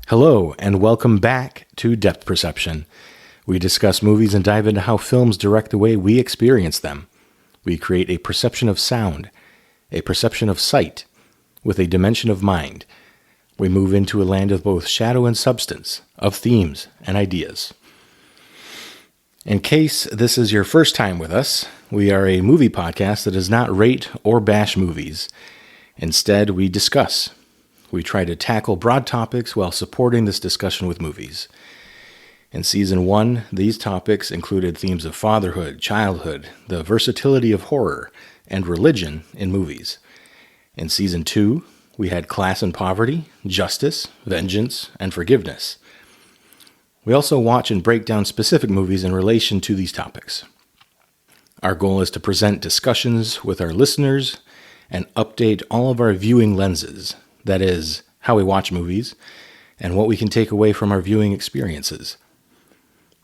Hello, and welcome back to Depth Perception. We discuss movies and dive into how films direct the way we experience them. We create a perception of sound, a perception of sight, with a dimension of mind. We move into a land of both shadow and substance, of themes and ideas. In case this is your first time with us, we are a movie podcast that does not rate or bash movies. Instead, we discuss. We try to tackle broad topics while supporting this discussion with movies. In Season 1, these topics included themes of fatherhood, childhood, the versatility of horror, and religion in movies. In Season 2, we had class and poverty, justice, vengeance, and forgiveness. We also watch and break down specific movies in relation to these topics. Our goal is to present discussions with our listeners and update all of our viewing lenses, that is, how we watch movies, and what we can take away from our viewing experiences.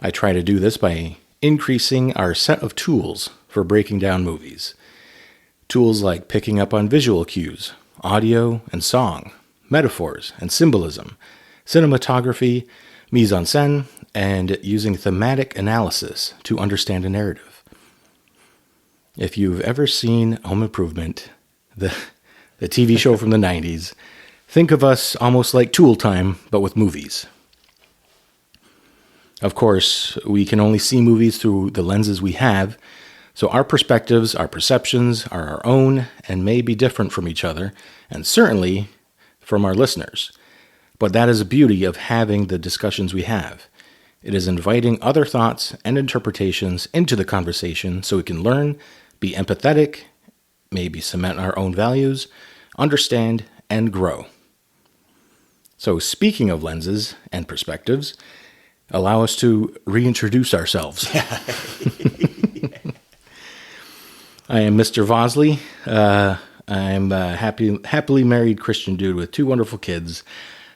I try to do this by increasing our set of tools for breaking down movies. Tools like picking up on visual cues, audio and song, metaphors and symbolism, cinematography, mise-en-scène, and using thematic analysis to understand a narrative. If you've ever seen Home Improvement, the TV show from the 90s, think of us almost like Tool Time, but with movies. Of course, we can only see movies through the lenses we have, so our perspectives, our perceptions are our own and may be different from each other, and certainly from our listeners. But that is the beauty of having the discussions we have. It is inviting other thoughts and interpretations into the conversation so we can learn, be empathetic, maybe cement our own values, understand, and grow. So speaking of lenses and perspectives, allow us to reintroduce ourselves. I am Mr. Vosley. I'm a happily married Christian dude with two wonderful kids.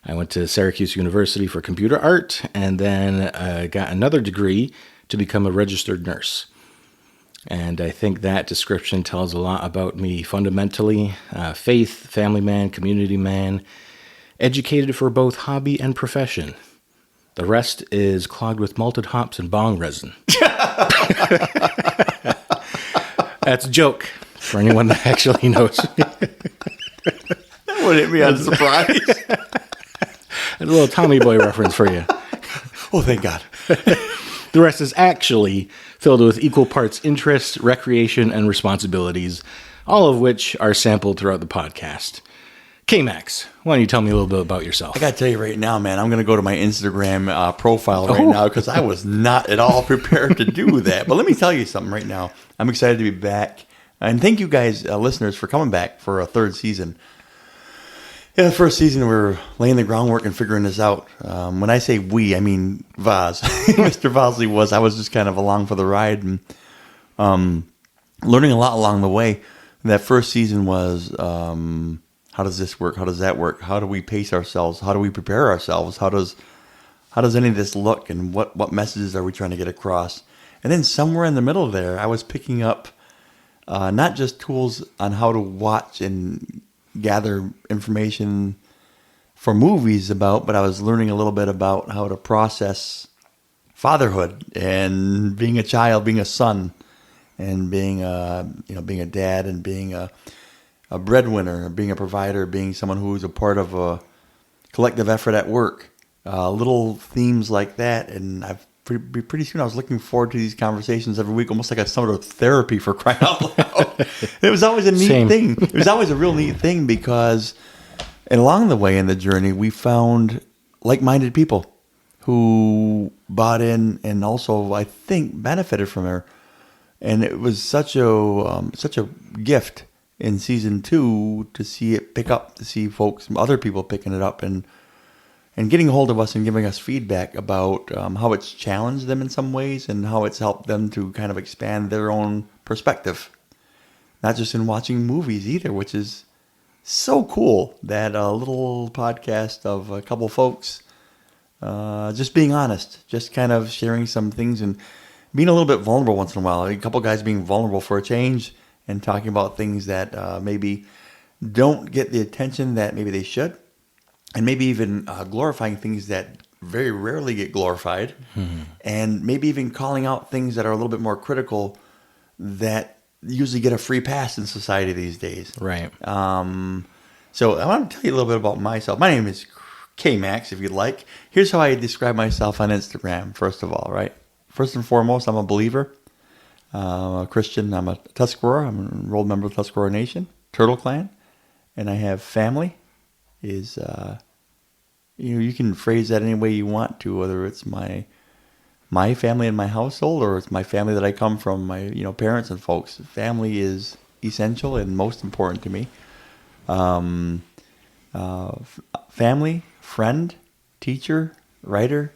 I went to Syracuse University for computer art and then got another degree to become a registered nurse. And I think that description tells a lot about me fundamentally. Faith, family man, community man, educated for both hobby and profession. The rest is clogged with malted hops and bong resin. That's a joke for anyone that actually knows me. That wouldn't be a surprise. A little Tommy Boy reference for you. Oh, thank God. The rest is actually filled with equal parts interest, recreation, and responsibilities, all of which are sampled throughout the podcast. K-Max, why don't you tell me a little bit about yourself? I got to tell you right now, man, I'm going to go to my Instagram profile right now because I was not at all prepared to do that. But let me tell you something right now. I'm excited to be back. And thank you guys, listeners, for coming back for a third season. Yeah, the first season, we were laying the groundwork and figuring this out. When I say we, I mean Vaz. Mr. Vosley I was just kind of along for the ride and learning a lot along the way. That first season was, how does this work? How does that work? How do we pace ourselves? How do we prepare ourselves? How does any of this look? And what messages are we trying to get across? And then somewhere in the middle there, I was picking up not just tools on how to watch and gather information for movies but I was learning a little bit about how to process fatherhood and being a child, being a son, and being a dad and being a breadwinner, being a provider, being someone who's a part of a collective effort at work. Little themes like that, and pretty soon I was looking forward to these conversations every week, almost like a sort of therapy for crying out loud. It was always a neat thing. It was always a real neat thing because and along the way in the journey, we found like-minded people who bought in and also, I think, benefited from her. And it was such a gift in season 2 to see it pick up, to see folks, other people picking it up and getting a hold of us and giving us feedback about how it's challenged them in some ways and how it's helped them to kind of expand their own perspective. Not just in watching movies either, which is so cool that a little podcast of a couple folks just being honest, just kind of sharing some things and being a little bit vulnerable once in a while. A couple guys being vulnerable for a change and talking about things that maybe don't get the attention that maybe they should, and maybe even glorifying things that very rarely get glorified, and maybe even calling out things that are a little bit more critical that usually get a free pass in society these days. Right. So I want to tell you a little bit about myself. My name is K-Max, if you'd like. Here's how I describe myself on Instagram, first of all, right? First and foremost, I'm a believer, a Christian. I'm a Tuscarora. I'm an enrolled member of Tuscarora Nation, Turtle Clan. And I have family. You can phrase that any way you want to, whether it's my family and my household, or it's my family that I come from, my parents and folks. Family is essential and most important to me. Family, friend, teacher, writer,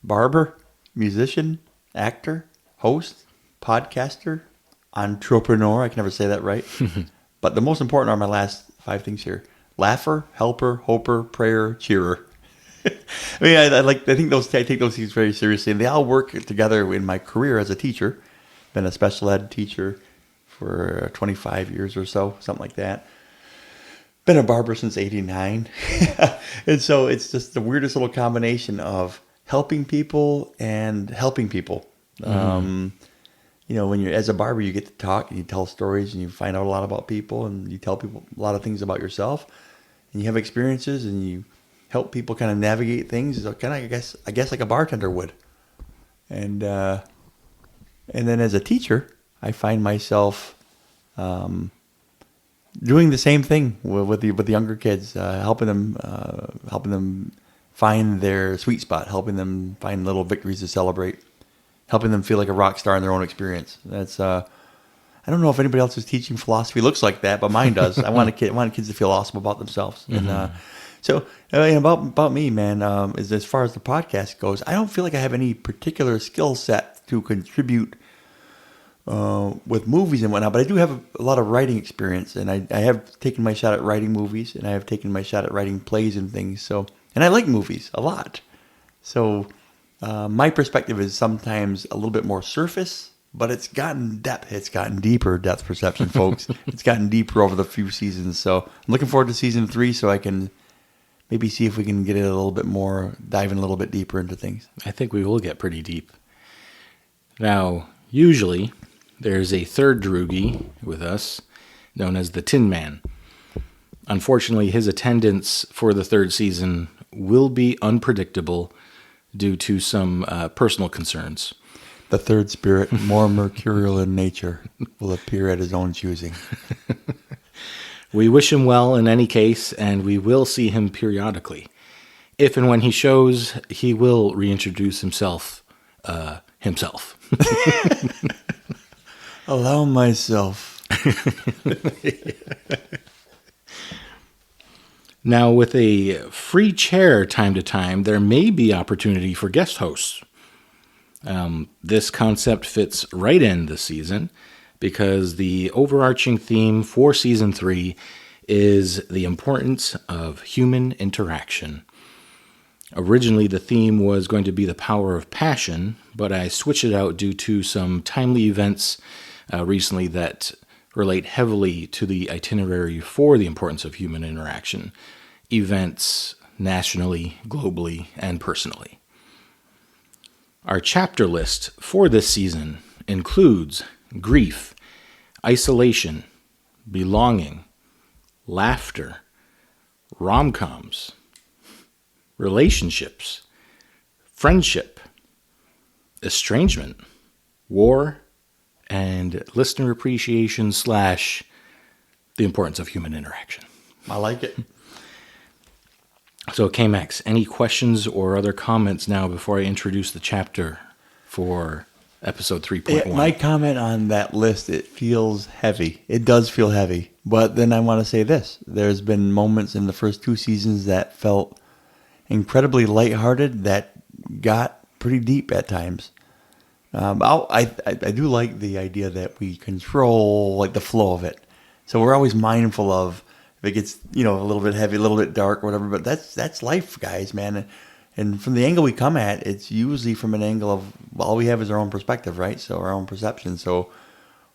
barber, musician, actor, host, podcaster, entrepreneur. I can never say that right. But the most important are my last 5 things here: laugher, helper, hoper, prayer, cheerer. I mean, I take those things very seriously, and they all work together in my career as a teacher. Been a special ed teacher for 25 years or so, something like that. Been a barber since '89, and so it's just the weirdest little combination of helping people and helping people. When you're as a barber, you get to talk and you tell stories and you find out a lot about people, and you tell people a lot of things about yourself, and you have experiences and you help people kind of navigate things, kind of I guess like a bartender would. And then as a teacher, I find myself doing the same thing with the younger kids, helping them find their sweet spot, helping them find little victories to celebrate, helping them feel like a rock star in their own experience. That's I don't know if anybody else's teaching philosophy looks like that, but mine does. I want kids to feel awesome about themselves. Mm-hmm. And so about me, man, is as far as the podcast goes, I don't feel like I have any particular skill set to contribute with movies and whatnot, but I do have a lot of writing experience, and I have taken my shot at writing movies, and I have taken my shot at writing plays and things. So, and I like movies a lot. So my perspective is sometimes a little bit more surface, but it's gotten depth. It's gotten deeper, depth perception, folks. It's gotten deeper over the few seasons. So I'm looking forward to season 3 so I can maybe see if we can get it a little bit more, dive in a little bit deeper into things. I think we will get pretty deep. Now, usually there's a third droogie with us known as the Tin Man. Unfortunately, his attendance for the 3rd season will be unpredictable due to some personal concerns. The third spirit, more mercurial in nature, will appear at his own choosing. We wish him well in any case, and we will see him periodically. If and when he shows, he will reintroduce himself. Allow myself. Now, with a free chair time to time, there may be opportunity for guest hosts. This concept fits right in this season because the overarching theme for Season 3 is the importance of human interaction. Originally, the theme was going to be the power of passion, but I switched it out due to some timely events recently that relate heavily to the itinerary for the importance of human interaction. Events nationally, globally, and personally. Our chapter list for this season includes grief, isolation, belonging, laughter, rom-coms, relationships, friendship, estrangement, war, and listener appreciation / the importance of human interaction. I like it. So, K-Max, any questions or other comments now before I introduce the chapter for episode 3.1? My comment on that list, it feels heavy. It does feel heavy. But then I want to say this. There's been moments in the first 2 seasons that felt incredibly lighthearted that got pretty deep at times. I do like the idea that we control like the flow of it. So we're always mindful of if it gets, a little bit heavy, a little bit dark, or whatever. But that's life, guys, man. And from the angle we come at, it's usually from an angle of all we have is our own perspective, right? So our own perception. So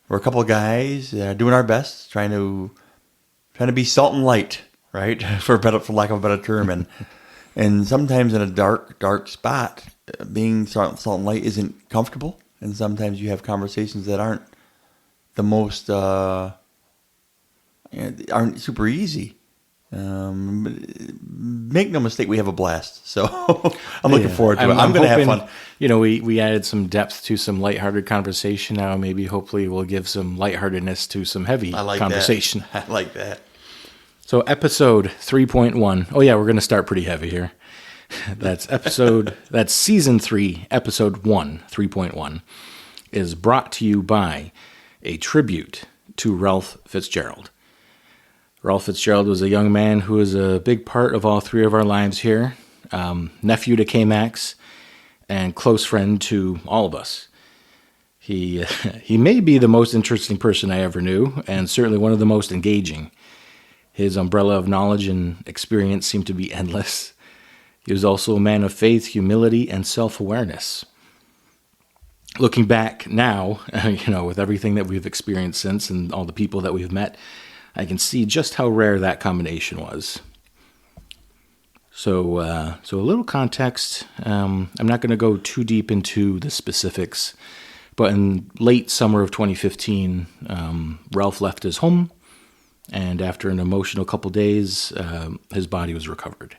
we're a couple of guys doing our best, trying to be salt and light, right? For lack of a better term, and sometimes in a dark spot, being salt and light isn't comfortable, and sometimes you have conversations that aren't the most aren't super easy. Make no mistake, we have a blast. So I'm looking forward to it. I'm going to have fun. We added some depth to some lighthearted conversation now. Maybe hopefully we'll give some lightheartedness to some heavy conversation. I like that. So episode 3.1. Oh yeah, we're going to start pretty heavy here. That's season 3, episode 1, 3.1, is brought to you by a tribute to Ralph Fitzgerald. Ralph Fitzgerald was a young man who was a big part of all 3 of our lives here, nephew to K-Max, and close friend to all of us. He may be the most interesting person I ever knew, and certainly one of the most engaging. His umbrella of knowledge and experience seemed to be endless. He was also a man of faith, humility, and self-awareness. Looking back now, with everything that we've experienced since and all the people that we've met, I can see just how rare that combination was. So a little context. I'm not going to go too deep into the specifics, but in late summer of 2015, Ralph left his home, and after an emotional couple days, his body was recovered.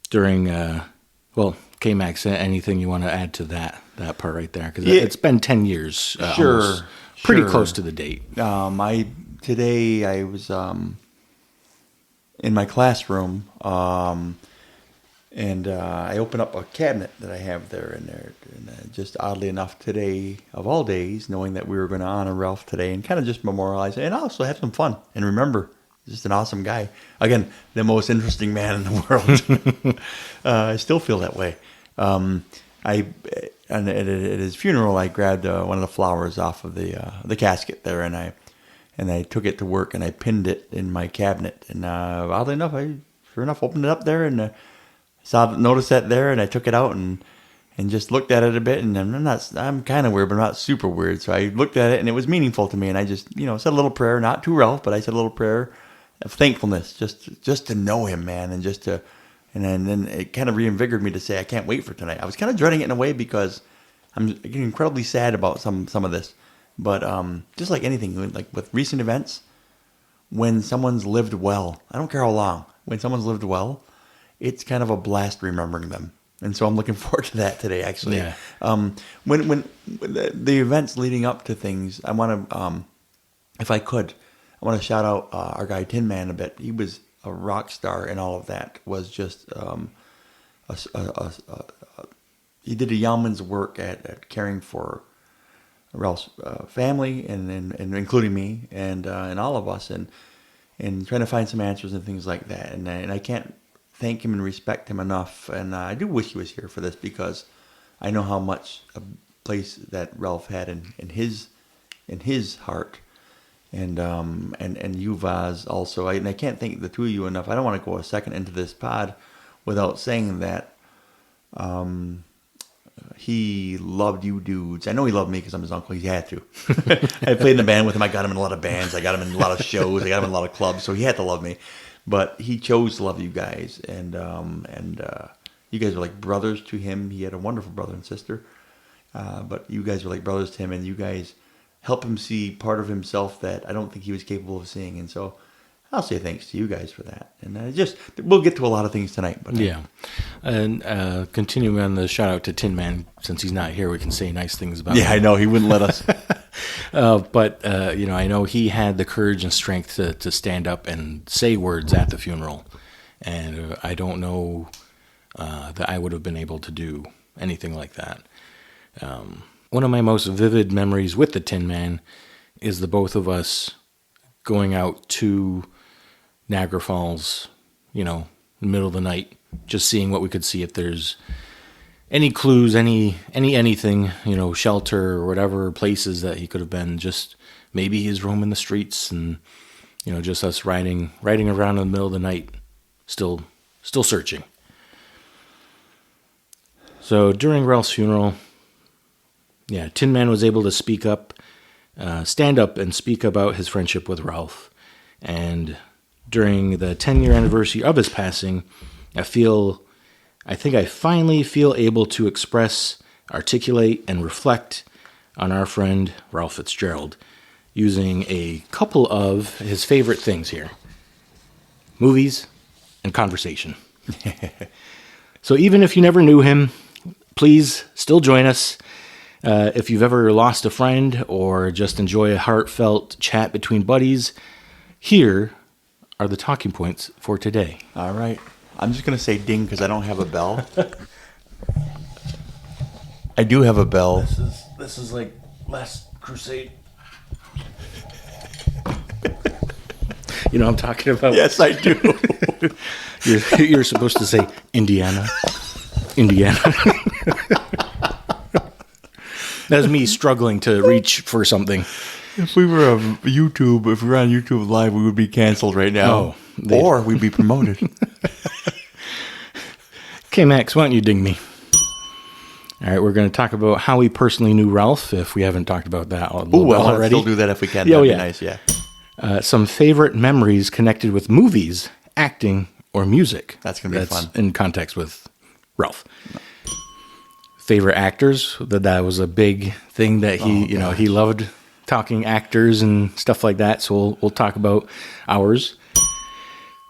During K-Max, anything you want to add to that part right there? Because it's been 10 years. Sure. Pretty close to the date. Today I was in my classroom, and I opened up a cabinet that I have there in there. And just oddly enough, today, of all days, knowing that we were going to honor Ralph today and kind of just memorialize it and also have some fun and remember, just an awesome guy. Again, the most interesting man in the world. I still feel that way. And at his funeral, I grabbed one of the flowers off of the casket there, and I took it to work and I pinned it in my cabinet. And oddly enough, I sure enough opened it up there and noticed that there, and I took it out and just looked at it a bit. And I'm kind of weird, but I'm not super weird. So I looked at it and it was meaningful to me, and I just said a little prayer, not to Ralph, but I said a little prayer of thankfulness, just to know him, man, and just to. And then it kind of reinvigorated me to say, I can't wait for tonight. I was kind of dreading it in a way because I'm getting incredibly sad about some of this. But just like anything, like with recent events, when someone's lived well, I don't care how long, when someone's lived well, it's kind of a blast remembering them. And so I'm looking forward to that today, actually. Yeah. When the events leading up to things, I want to, if I could, I want to shout out our guy Tin Man a bit. He was a rock star, and all of that was just he did a yeoman's work at caring for Ralph's family and including me and all of us and trying to find some answers and things like that. And I can't thank him and respect him enough. And I do wish he was here for this because I know how much a place that Ralph had in his heart. And you, Vaz, also. I can't thank the two of you enough. I don't want to go a second into this pod without saying that he loved you dudes. I know he loved me because I'm his uncle. He had to. I played in a band with him. I got him in a lot of bands. I got him in a lot of shows. I got him in a lot of clubs. So he had to love me. But he chose to love you guys. And you guys were like brothers to him. He had a wonderful brother and sister. But you guys were like brothers to him. And you guys help him see part of himself that I don't think he was capable of seeing. And so I'll say thanks to you guys for that. And we'll get to a lot of things tonight. But yeah. And continuing on the shout out to Tin Man, since he's not here, we can say nice things about him. Yeah, I know. He wouldn't let us. But I know he had the courage and strength to stand up and say words at the funeral. And I don't know that I would have been able to do anything like that. One of my most vivid memories with the Tin Man is the both of us going out to Niagara Falls, in the middle of the night, just seeing what we could see, if there's any clues, anything, shelter or whatever places that he could have been. Just maybe he's roaming the streets, and just us riding around in the middle of the night, still searching. So during Ralph's funeral, Tin Man was able to stand up and speak about his friendship with Ralph. And during the 10-year anniversary of his passing, I think I finally feel able to express, articulate, and reflect on our friend Ralph Fitzgerald using a couple of his favorite things here: movies and conversation. So even if you never knew him, please still join us. If you've ever lost a friend or just enjoy a heartfelt chat between buddies, here are the talking points for today. All right. I'm just going to say ding because I don't have a bell. I do have a bell. This is like Last Crusade. You know what I'm talking about? Yes, I do. You're supposed to say Indiana. That's me struggling to reach for something. If we were on YouTube Live, we would be canceled right now. Or we'd be promoted. Okay, Max, why don't you ding me? All right, we're going to talk about how we personally knew Ralph, if we haven't talked about that already. Let's still do that if we can. That'd be nice, yeah. Some favorite memories connected with movies, acting, or music. That's going to be fun. In context with Ralph. Favorite actors, that was a big thing that he loved talking actors and stuff like that. So we'll talk about ours.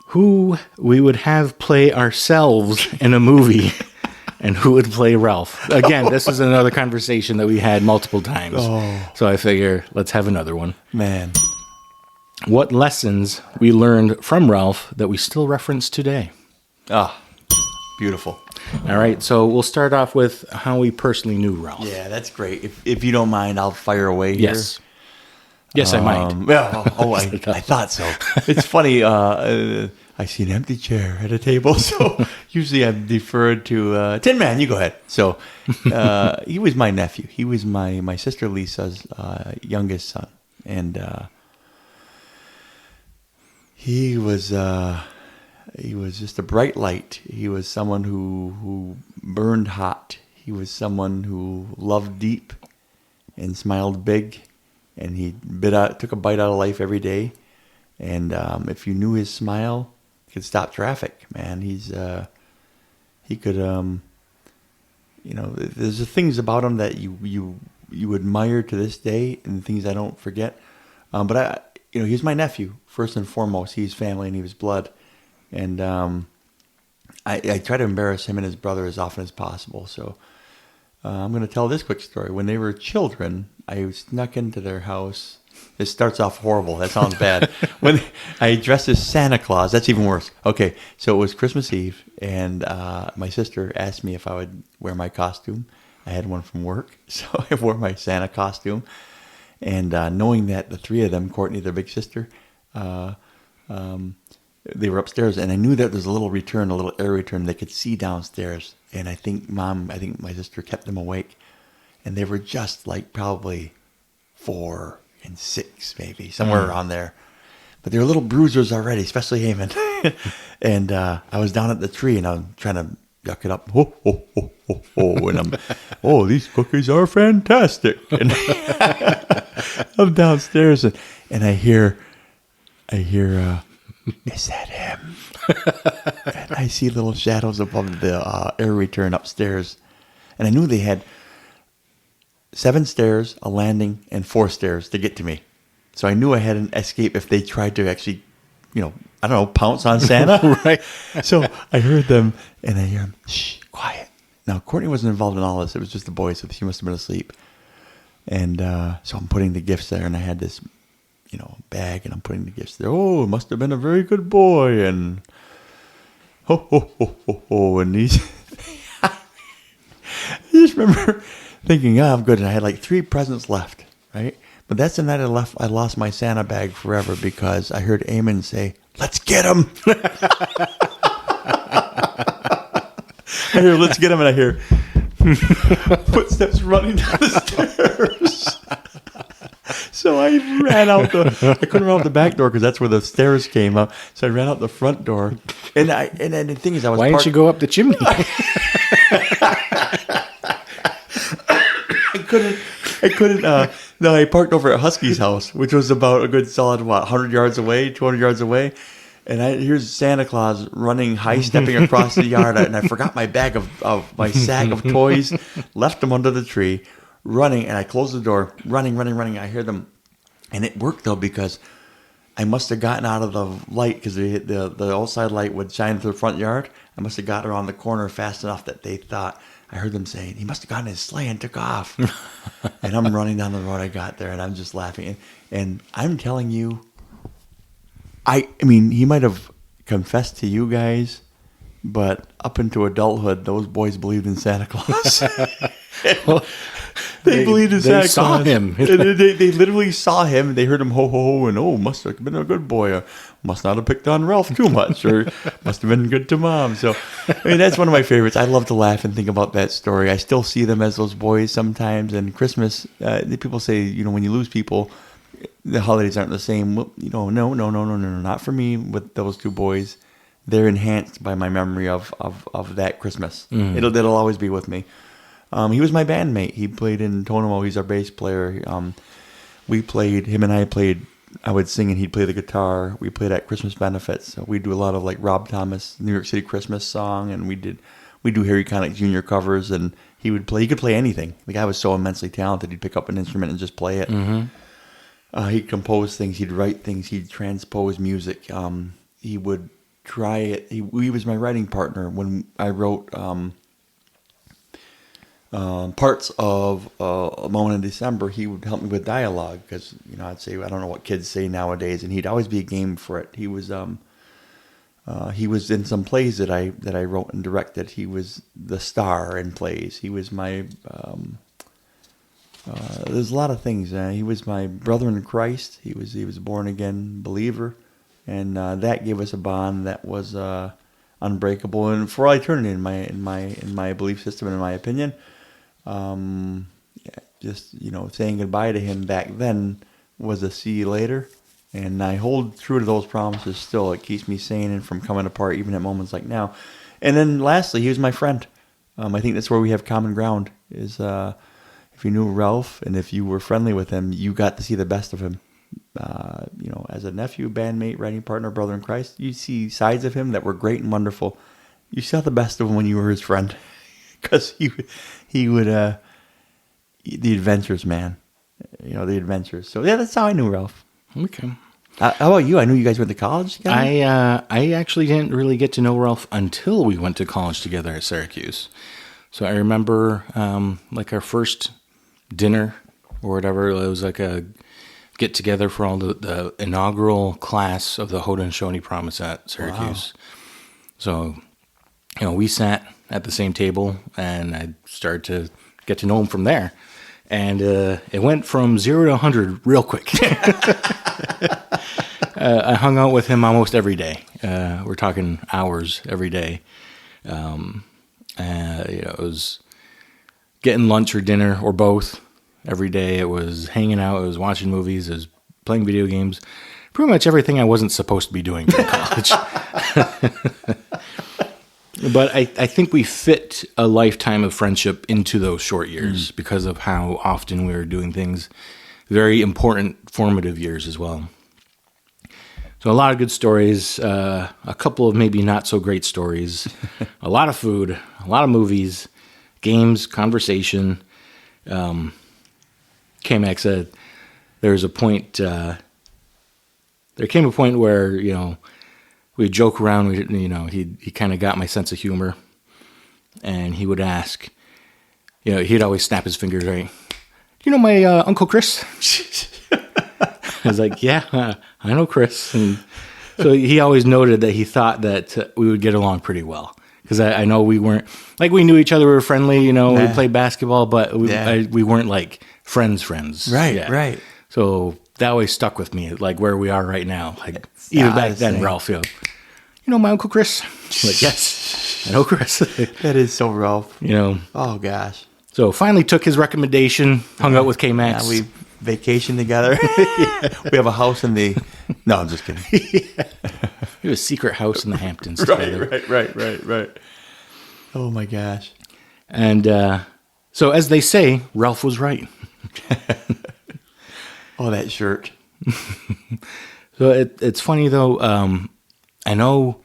Who we would have play ourselves in a movie and who would play Ralph. Again, this is another conversation that we had multiple times. So I figure let's have another one. Man. What lessons we learned from Ralph that we still reference today. Beautiful. All right, so we'll start off with how we personally knew Ralph. Yeah, that's great. If you don't mind, I'll fire away here. Yes, I might. I thought so. It's funny. I see an empty chair at a table, so usually I'm deferred to Tin Man. You go ahead. So he was my nephew. He was my sister Lisa's youngest son, and he was just a bright light. He was someone who burned hot. He was someone who loved deep and smiled big, and he took a bite out of life every day. And if you knew his smile, he could stop traffic. Man, he could. There's the things about him that you admire to this day, and things I don't forget. But he's my nephew first and foremost. He's family and he was blood. And I try to embarrass him and his brother as often as possible. So I'm going to tell this quick story. When they were children, I snuck into their house. This starts off horrible. That sounds bad. When I dressed as Santa Claus, that's even worse. Okay, so it was Christmas Eve, and my sister asked me if I would wear my costume. I had one from work, so I wore my Santa costume. And knowing that the three of them, Courtney, their big sister, they were upstairs, and I knew that there's a little air return they could see downstairs. And I think my sister kept them awake, and they were just like probably 4 and 6, maybe somewhere around there. But they were little bruisers already, especially Eamon. And I was down at the tree, and I'm trying to yuck it up. And these cookies are fantastic. And I'm downstairs, and I hear. Is that him? And I see little shadows above the air return upstairs. And I knew they had 7 stairs, a landing, and 4 stairs to get to me. So I knew I had an escape if they tried to actually, pounce on Santa. Right. So I heard them, and I hear them, shh, quiet. Now, Courtney wasn't involved in all this. It was just the boys, so she must have been asleep. And so I'm putting the gifts there, and I had this bag, and I'm putting the gifts there. Oh, it must have been a very good boy. And and these. I just remember thinking, I'm good. And I had like 3 presents left, right? But that's the night I lost my Santa bag forever because I heard Eamon say, "Let's get him." I hear, "Let's get him," and I hear footsteps running down the stairs. So I couldn't run out the back door because that's where the stairs came up. So I ran out the front door, and then the thing is, I was Why didn't you go up the chimney? I couldn't. No, I parked over at Husky's house, which was about a good solid 100 yards away, 200 yards away. And here's Santa Claus running, high stepping across the yard, and I forgot my bag of my sack of toys, left them under the tree, running, and I closed the door, running. I hear them, and it worked though because I must have gotten out of the light because the outside light would shine through the front yard. I must have got around the corner fast enough that they thought. I heard them saying, he must have gotten his sleigh and took off. And I'm running down the road. I got there, and I'm just laughing. And I'm telling you, I mean, he might have confessed to you guys, but up into adulthood, those boys believed in Santa Claus. Well, they believed in Santa Claus. They saw him. They literally saw him. They heard him ho, ho, ho, and must have been a good boy. Or must not have picked on Ralph too much, or must have been good to Mom. So, I mean, that's one of my favorites. I love to laugh and think about that story. I still see them as those boys sometimes. And Christmas, people say, when you lose people, the holidays aren't the same. Well, no, not for me with those two boys. They're enhanced by my memory of that Christmas. Mm. It'll always be with me. He was my bandmate. He played in Tonemo. He's our bass player. Him and I played, I would sing and he'd play the guitar. We played at Christmas benefits. So we do a lot of like Rob Thomas, New York City Christmas song, and we do Harry Connick Jr. covers, and he could play anything. The guy was so immensely talented. He'd pick up an instrument and just play it. Mm-hmm. He'd compose things. He'd write things. He'd transpose music. He would try it. He was my writing partner when I wrote parts of A Moment in December. He would help me with dialogue because I'd say I don't know what kids say nowadays, and he'd always be game for it. He was in some plays that I wrote and directed. He was the star in plays. He was my there's a lot of things. He was my brother in Christ. He was a born again believer, and that gave us a bond that was unbreakable and for all eternity in my belief system and in my opinion. Just saying goodbye to him back then was a see you later, and I hold true to those promises still. It keeps me sane and from coming apart even at moments like now. And then lastly, he was my friend. I think that's where we have common ground is if you knew Ralph and if you were friendly with him, you got to see the best of him. As a nephew, bandmate, writing partner, brother in Christ, you see sides of him that were great and wonderful. You saw the best of him when you were his friend, because he would the adventures, man. The adventures. So yeah, that's how I knew Ralph. Okay. How about you? I knew you guys went to college together. I actually didn't really get to know Ralph until we went to college together at Syracuse. So I remember like our first dinner or whatever. It was like a get together for all the inaugural class of the Haudenosaunee Promise at Syracuse. Wow. So, we sat at the same table, and I started to get to know him from there. And it went from 0 to 100 real quick. I hung out with him almost every day. We're talking hours every day. It was getting lunch or dinner or both every day. It was hanging out. It was watching movies. It was playing video games. Pretty much everything I wasn't supposed to be doing in college. But I think we fit a lifetime of friendship into those short years because of how often we were doing things. Very important formative years as well. So a lot of good stories, a couple of maybe not so great stories, a lot of food, a lot of movies, games, conversation. K-Max said there came a point where, we'd joke around, he kind of got my sense of humor, and he would ask, he'd always snap his fingers, right? Do you know my Uncle Chris? I was like, yeah, I know Chris. And so he always noted that he thought that we would get along pretty well. Because I know we weren't, like we knew each other, we were friendly, we played basketball, but we weren't like friends. Right, yeah. Right. So that always stuck with me, like where we are right now. Like even back then, Ralph, you know my Uncle Chris? I'm like, yes, I know Chris. That is so Ralph. Oh gosh. So finally took his recommendation, hung out with K-Max. Yeah, vacation together. We have a house in the. No, I'm just kidding. We have a secret house in the Hamptons together. Right. Oh my gosh. And so, as they say, Ralph was right. Oh, that shirt. So it's funny though. I know,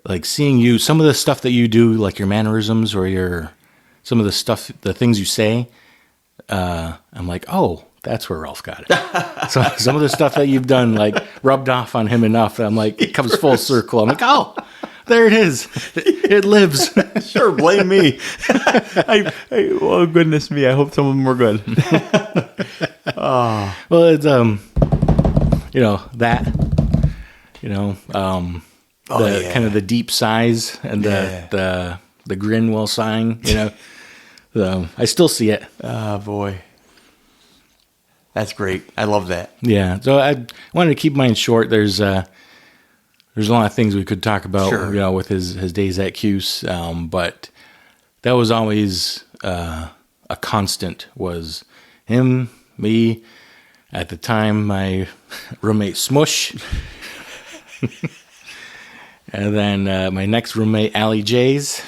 like seeing you, some of the stuff that you do, like your mannerisms or some of the stuff, the things you say. I'm like, oh, that's where Ralph got it. So some of the stuff that you've done, like rubbed off on him enough. I'm like, it comes full circle. I'm like, oh, there it is. It lives. Sure, blame me. Oh goodness me! I hope some of them were good. Oh. Well, it's kind of the deep sighs and the grin while sighing. So I still see it. Oh boy, that's great. I love that. Yeah. So I wanted to keep mine short. There's a lot of things we could talk about, Sure. with his days at Cuse. But that was always a constant, was him, me, at the time, my roommate Smush, and then my next roommate, Allie Jays.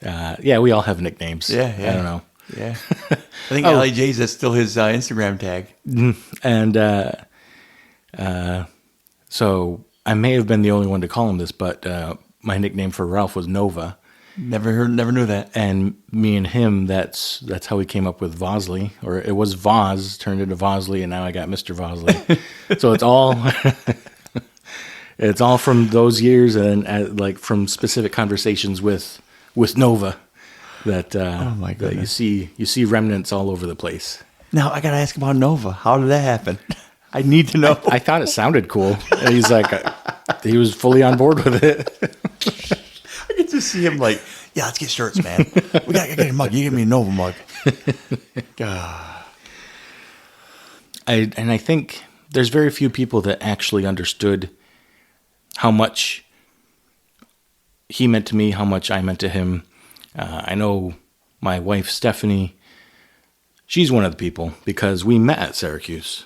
We all have nicknames. Yeah. I don't know. Yeah. I think Ali J's, that's still his Instagram tag. And so I may have been the only one to call him this, but my nickname for Ralph was Nova. Never knew that. And me and him, that's how we came up with Vosley, or it was Voz turned into Vosley, and now I got Mr. Vosley. So it's all from those years, and like from specific conversations with Nova that oh my goodness. that you see remnants all over the place. Now I gotta ask about Nova. How did that happen? I need to know. I thought it sounded cool. And he's like, he was fully on board with it. I get to see him like, yeah, let's get shirts, man. We gotta get a mug. You give me a Nova mug. I think there's very few people that actually understood how much he meant to me, how much I meant to him. I know my wife, Stephanie, she's one of the people because we met at Syracuse.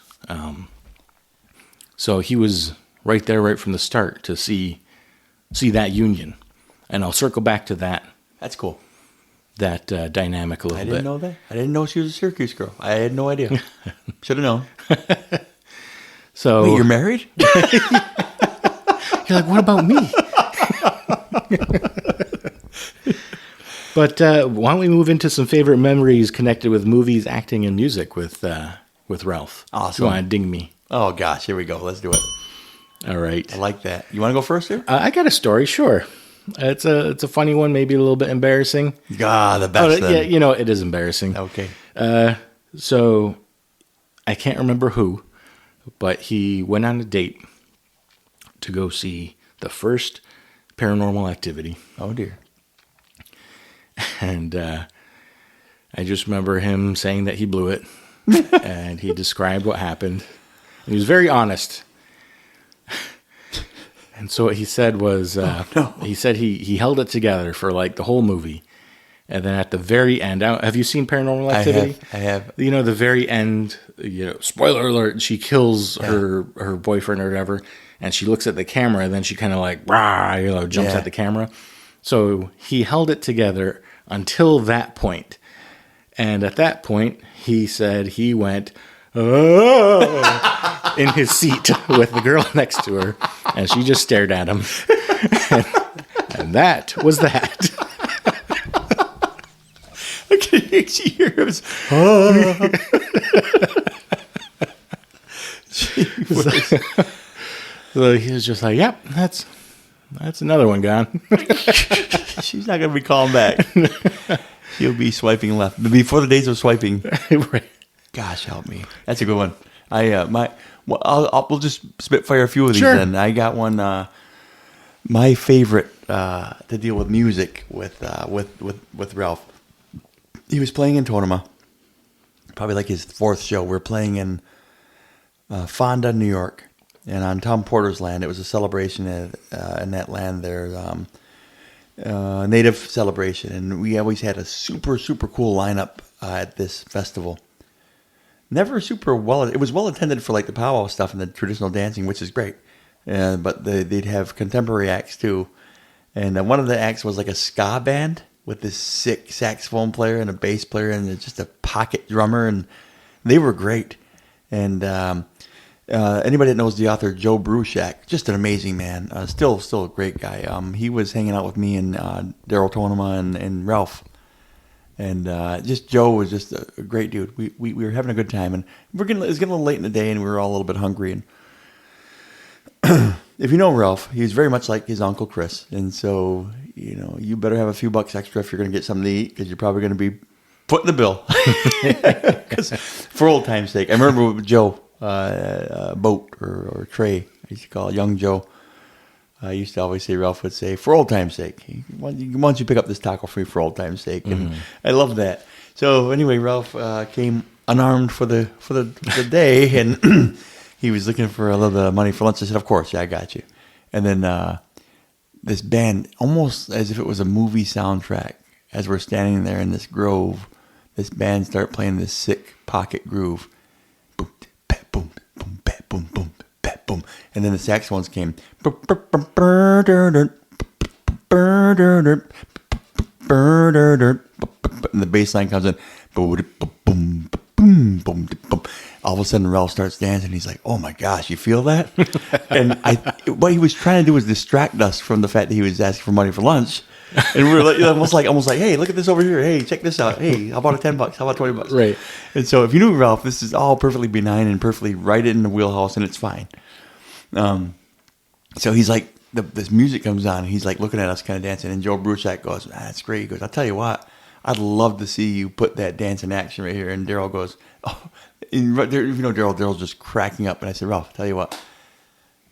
So he was right there, right from the start to see that union. And I'll circle back to that. That's cool. That dynamic a little bit. I didn't know that. I didn't know she was a Syracuse girl. I had no idea. Should have known. So wait, you're married? You're like, what about me? But why don't we move into some favorite memories connected with movies, acting, and music with Ralph? Awesome. You want to ding me? Oh gosh, here we go. Let's do it. All right. I like that. You want to go first here? I got a story, sure. It's a funny one, maybe a little bit embarrassing. The best. Yeah, it is embarrassing. Okay. So I can't remember who, but he went on a date to go see the first Paranormal Activity. Oh dear. And I just remember him saying that he blew it, and he described what happened. And he was very honest. And so what he said was, he said he held it together for like the whole movie. And then at the very end, have you seen Paranormal Activity? I have. The very end, spoiler alert, she kills her boyfriend or whatever, and she looks at the camera, and then she kind of like, rah, jumps at the camera. So he held it together until that point. And at that point, he said he went, oh, in his seat with the girl next to her. And she just stared at him. And that was that. I can hear him. So he was just like, yep, that's another one gone. She's not going to be calling back. She'll be swiping left. Before the days of swiping. Right. Gosh, help me. That's a good one. We'll just spitfire a few of these then. I got one. My favorite to deal with music with Ralph. He was playing in Tonema. Probably like his fourth show. We're playing in Fonda, New York. And on Tom Porter's land, it was a celebration in that land there, native celebration. And we always had a super, super cool lineup at this festival. never super well. It was well attended for like the powwow stuff and the traditional dancing, which is great. But they'd have contemporary acts too. And one of the acts was like a ska band with this sick saxophone player and a bass player and just a pocket drummer, and they were great. And anybody that knows the author Joe Bruchac, just an amazing man. Still a great guy. He was hanging out with me and Daryl Tonema and Ralph. And just Joe was just a great dude. We were having a good time, and it was getting a little late in the day, and we were all a little bit hungry. And if you know Ralph, he's very much like his uncle Chris, and so you better have a few bucks extra if you're going to get something to eat, because you're probably going to be footing the bill. Because for old time's sake, I remember with Joe Boat or Trey, I used to call young Joe. I used to always say, Ralph would say, for old time's sake. Why don't you pick up this taco for me for old time's sake? And I love that. So anyway, Ralph came unarmed for the day, and he was looking for a little bit of money for lunch. I said, of course, yeah, I got you. And then this band, almost as if it was a movie soundtrack, as we're standing there in this grove, this band started playing this sick pocket groove. Boom, pat, boom, boom, pat, boom, boom. Boom. And then the saxophones came. And the bass line comes in. All of a sudden, Ralph starts dancing. He's like, oh my gosh, you feel that? And what he was trying to do was distract us from the fact that he was asking for money for lunch. And we were like, almost like, hey, look at this over here. Hey, check this out. Hey, how about $10? How about $20? Right. And so if you knew Ralph, this is all perfectly benign and perfectly right in the wheelhouse, and it's fine. So he's like, this music comes on, and he's like looking at us kind of dancing, and Joe Bruchac goes, that's great. He goes, I'll tell you what, I'd love to see you put that dance in action right here. And Daryl goes, oh, and Daryl's just cracking up. And I said, Ralph, I'll tell you what,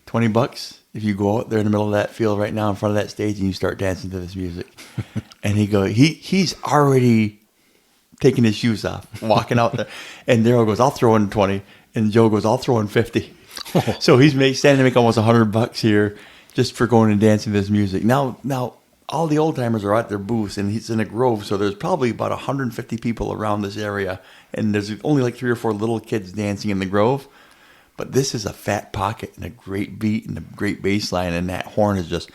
$20 if you go out there in the middle of that field right now in front of that stage and you start dancing to this music. And he's already taking his shoes off, walking out there. And Daryl goes, I'll throw in 20. And Joe goes, I'll throw in 50. So he's standing to make almost $100 here just for going and dancing to this music. Now, all the old timers are at their booths, and he's in a grove, so there's probably about 150 people around this area, and there's only like 3 or 4 little kids dancing in the grove. But this is a fat pocket and a great beat and a great bass line, and that horn is just.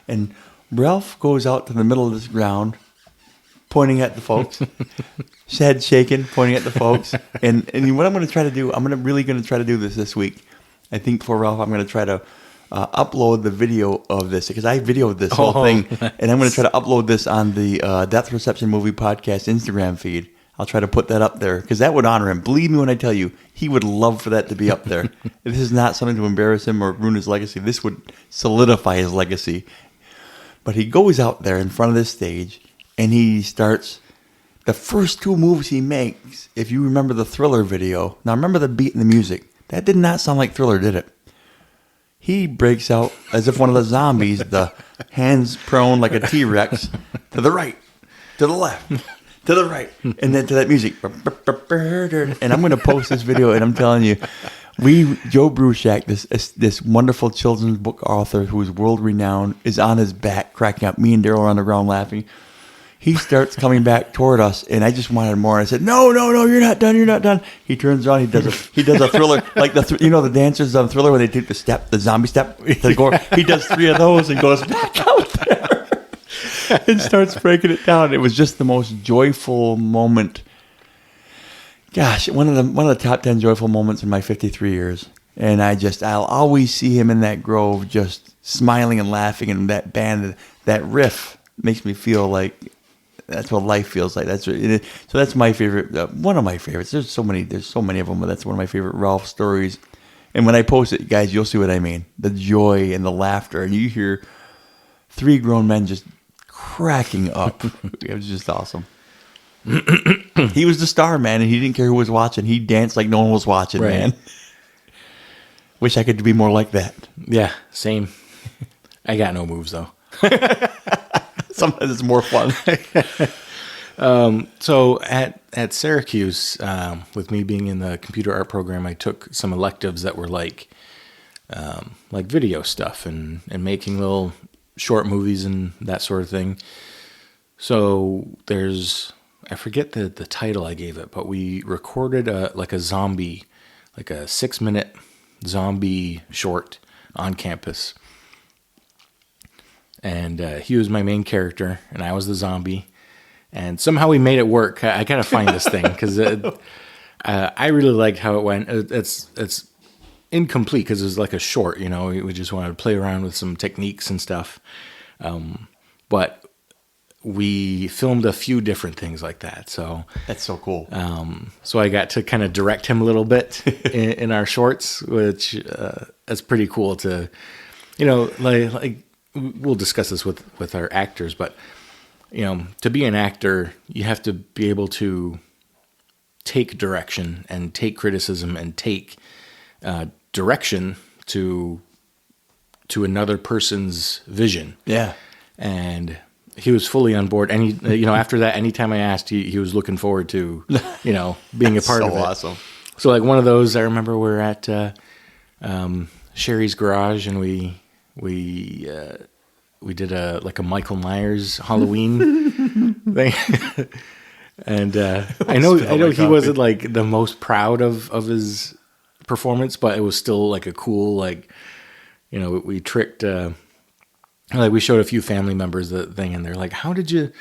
And Ralph goes out to the middle of this ground, pointing at the folks, his head shaking, pointing at the folks. And what I'm going to try to do, I'm really going to try to do this week. I think for Ralph, I'm going to try to upload the video of this, because I videoed this whole thing, and I'm going to try to upload this on the Depth Perception Movie Podcast Instagram feed. I'll try to put that up there, because that would honor him. Believe me when I tell you, he would love for that to be up there. This is not something to embarrass him or ruin his legacy. This would solidify his legacy. But he goes out there in front of this stage, and he starts, the first 2 moves he makes, if you remember the Thriller video, now remember the beat and the music, that did not sound like Thriller, did it? He breaks out as if one of the zombies, the hands prone like a T-Rex, to the right, to the left, to the right, and then to that music. And I'm going to post this video, and I'm telling you, Joe Bruchac, this wonderful children's book author who is world renowned, is on his back cracking up. Me and Daryl are on the ground laughing. He starts coming back toward us, and I just wanted more. I said, "No, you're not done. He turns around, he does a Thriller, like the dancers on Thriller when they take the zombie step. He does 3 of those and goes back out there and starts breaking it down. It was just the most joyful moment. Gosh, one of the top 10 joyful moments in my 53 years. And I'll always see him in that grove, just smiling and laughing, and that band, that riff makes me feel like. That's what life feels like. So that's my favorite, one of my favorites. There's so many of them, but that's one of my favorite Ralph stories. And when I post it, guys, you'll see what I mean. The joy and the laughter, and you hear 3 grown men just cracking up. It was just awesome. He was the star, man, and he didn't care who was watching. He danced like no one was watching, right. Man. Wish I could be more like that. Yeah, same. I got no moves, though. Sometimes it's more fun. So at Syracuse, with me being in the computer art program, I took some electives that were like video stuff and making little short movies and that sort of thing. So there's I forget the title I gave it, but we recorded like a zombie, like a 6-minute zombie short on campus. And he was my main character, and I was the zombie. And somehow we made it work. I gotta find this thing because I really liked how it went. It's incomplete because it was like a short. We just wanted to play around with some techniques and stuff. But we filmed a few different things like that. So That's so cool. so I got to kind of direct him a little bit in our shorts, which that's pretty cool to, like we'll discuss this with our actors, but to be an actor, you have to be able to take direction and take criticism and take direction to another person's vision. Yeah. And he was fully on board. And after that, anytime I asked, he was looking forward to, being a part of it. So awesome. So like one of those, I remember we're at Sherry's garage, and we did a Michael Myers Halloween thing. And I know he wasn't like the most proud of his performance, but it was still like a cool, we tricked, we showed a few family members the thing, and they're like, how did you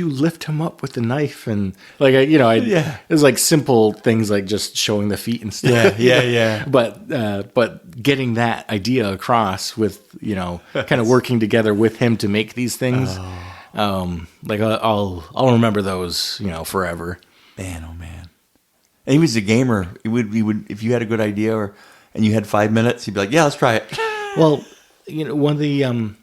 lift him up with the knife? And it was like simple things like just showing the feet and stuff. Yeah. But getting that idea across with, kind of working together with him to make these things. I'll remember those, forever. Man, oh man. And he was a gamer. He would if you had a good idea and you had 5 minutes, he'd be like, yeah, let's try it. Well, one of the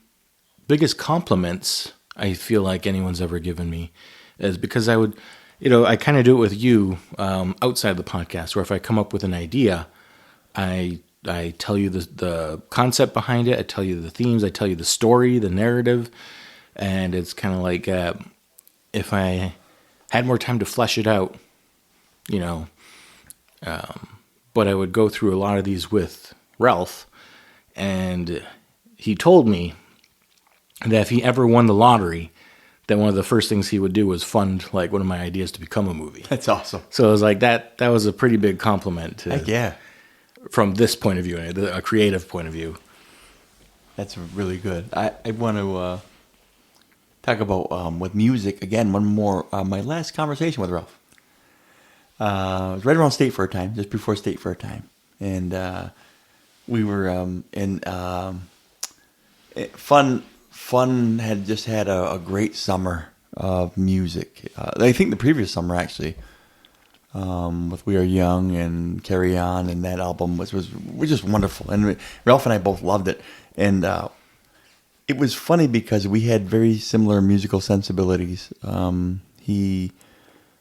biggest compliments I feel like anyone's ever given me is because I would, I kind of do it with you outside the podcast, where if I come up with an idea, I tell you the concept behind it, I tell you the themes, I tell you the story, the narrative, and it's kind of like if I had more time to flesh it out, but I would go through a lot of these with Ralph, and he told me that if he ever won the lottery, that one of the first things he would do was fund like one of my ideas to become a movie. That's awesome. So it was like that was a pretty big compliment Heck yeah. From this point of view, a creative point of view. That's really good. I want to talk about with music again. One more. My last conversation with Ralph. It was right around State Fair time, just before State Fair time, and we were in Fun had just had a great summer of music. I think the previous summer actually, with We Are Young and Carry On, and that album was just wonderful. And Ralph and I both loved it. And it was funny because we had very similar musical sensibilities. He,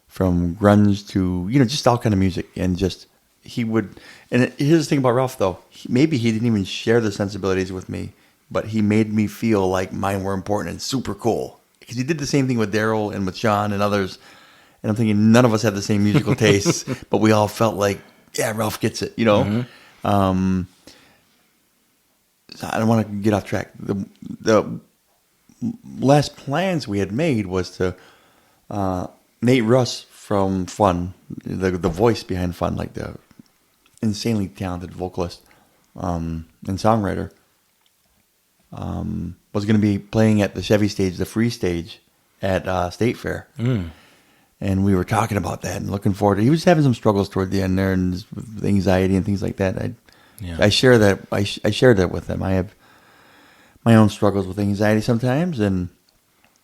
from grunge to, just all kind of music. And just, he would, and here's the thing about Ralph though, maybe he didn't even share the sensibilities with me, but he made me feel like mine were important and super cool. Because he did the same thing with Daryl and with Sean and others. And I'm thinking none of us had the same musical tastes, but we all felt like, yeah, Ralph gets it, Mm-hmm. So I don't want to get off track. The last plans we had made was to Nate Russ from Fun, the voice behind Fun, like the insanely talented vocalist and songwriter, was going to be playing at the Chevy stage, the free stage at State Fair. Mm. And we were talking about that and looking forward to it. He was having some struggles toward the end there and with anxiety and things like that. I share that. I shared that with him. I have my own struggles with anxiety sometimes, and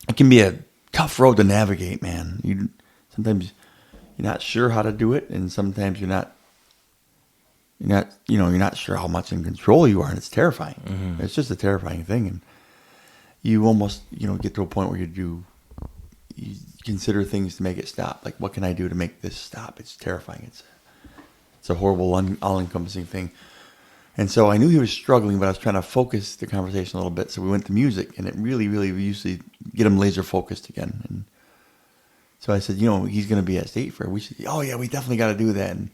it can be a tough road to navigate, man. Sometimes you're not sure how to do it, and sometimes you're not sure how much in control you are, and it's terrifying. Mm-hmm. It's just a terrifying thing, and you almost get to a point where you consider things to make it stop. Like, what can I do to make this stop? It's terrifying. It's a horrible, all-encompassing thing. And so I knew he was struggling, but I was trying to focus the conversation a little bit. So we went to music, and it really, really, we usually get him laser focused again. And so I said, he's going to be at State Fair. We should, oh yeah, we definitely got to do that. And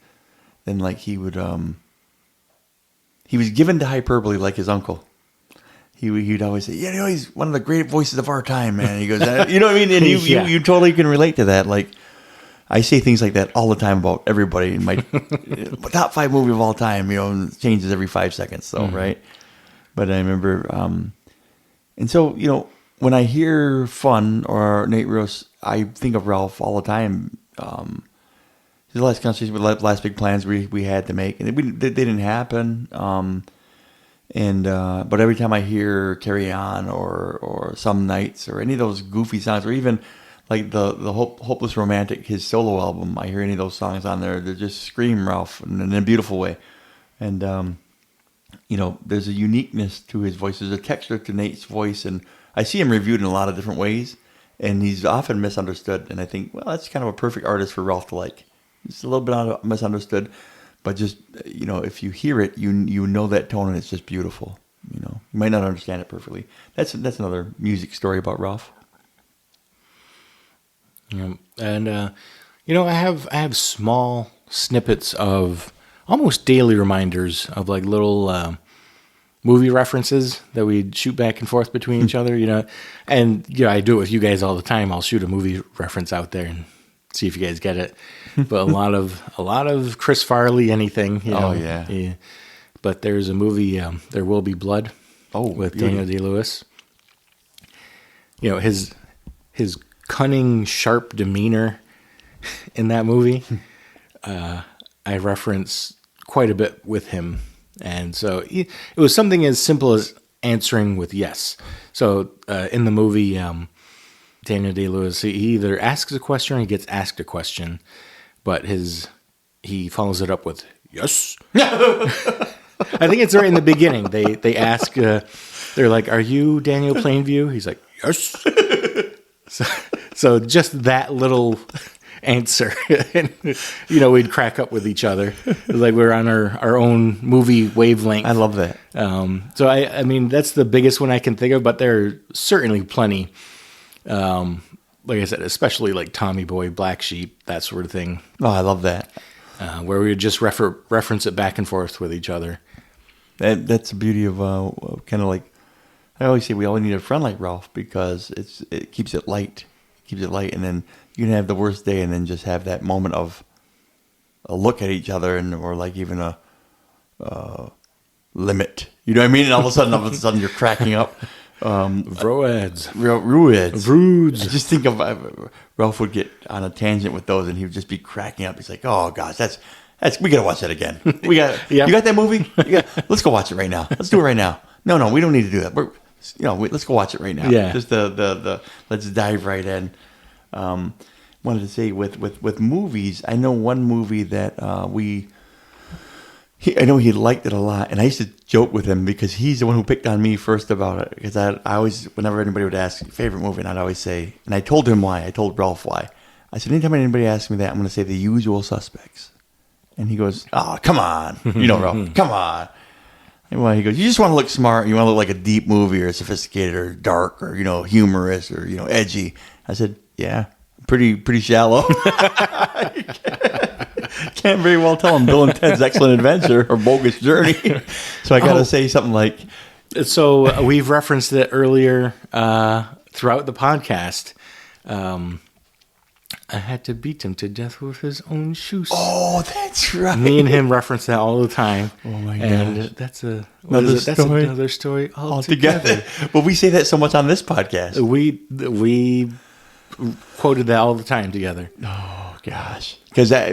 then he was given to hyperbole like his uncle. he'd always say, "Yeah, you know, he's one of the great voices of our time, man." He goes, "You know what I mean?" And Yeah. you totally can relate to that. Like, I say things like that all the time about everybody in my top 5 movie of all time. You know, and it changes every 5 seconds, though, right? But I remember, and so you know, when I hear Fun or Nate Ruess, I think of Ralph all the time. The last conversation with last big plans we had to make, and they didn't happen. But every time I hear Carry On or Some Nights or any of those goofy songs, or even like the Hopeless Romantic, his solo album, I hear any of those songs on there, they just scream Ralph in a beautiful way. And you know, there's a uniqueness to his voice. There's a texture to Nate's voice, and I see him reviewed in a lot of different ways, and he's often misunderstood. And I think, well, that's kind of a perfect artist for Ralph to like. It's a little bit misunderstood, but just, you know, if you hear it, you know that tone, and it's just beautiful. You know, you might not understand it perfectly. That's another music story about Ralph. Yeah. And you know, I have small snippets of almost daily reminders of like little movie references that we shoot back and forth between each other. You know, and you know, I do it with you guys all the time. I'll shoot a movie reference out there and see if you guys get it. But a lot of Chris Farley, anything. You know, yeah. But there's a movie, There Will Be Blood. With Daniel Day-Lewis. You know, his cunning, sharp demeanor in that movie, I reference quite a bit with him. And so it was something as simple as answering with yes. So in the movie, Daniel Day-Lewis, he either asks a question or he gets asked a question, but he follows it up with yes. I think it's right in the beginning. They ask, they're like, "Are you Daniel Plainview?" He's like, "Yes." So just that little answer, and you know, we'd crack up with each other. It was like we were on our own movie wavelength. I love that. So I mean, that's the biggest one I can think of, but there are certainly plenty. Like I said, especially like Tommy Boy, Black Sheep, that sort of thing. Oh, I love that. Where we would just reference it back and forth with each other. That's the beauty of kind of like, I always say we all need a friend like Ralph, because it keeps it light. And then you can have the worst day and then just have that moment of a look at each other, or like even a limit. You know what I mean? And all of a sudden you're cracking up. Vroads. Vroods. I just think of Ralph would get on a tangent with those, and he would just be cracking up. He's like, "Oh gosh, that's we gotta watch that again. You got that movie? Let's go watch it right now. Let's do it right now. No, we don't need to do that. Let's go watch it right now. Yeah. Just the let's dive right in." Wanted to say with movies, I know one movie that I know he liked it a lot, and I used to joke with him because he's the one who picked on me first about it. Because I always, whenever anybody would ask favorite movie, and I'd always say, and I told him why. I told Ralph why. I said, anytime anybody asks me that, I'm going to say The Usual Suspects. And he goes, "Oh, come on, you know, Ralph, come on." And well, he goes, "You just want to look smart. You want to look like a deep movie, or sophisticated, or dark, or humorous, or edgy." I said, "Yeah, pretty shallow." Can't very well tell him Bill and Ted's Excellent Adventure or Bogus Journey. So I got to say something like... So we've referenced it earlier throughout the podcast. I had to beat him to death with his own shoes. Oh, that's right. Me and him reference that all the time. Oh, my gosh. And that's another story altogether. But we say that so much on this podcast. We quoted that all the time together. Oh, gosh. Because, I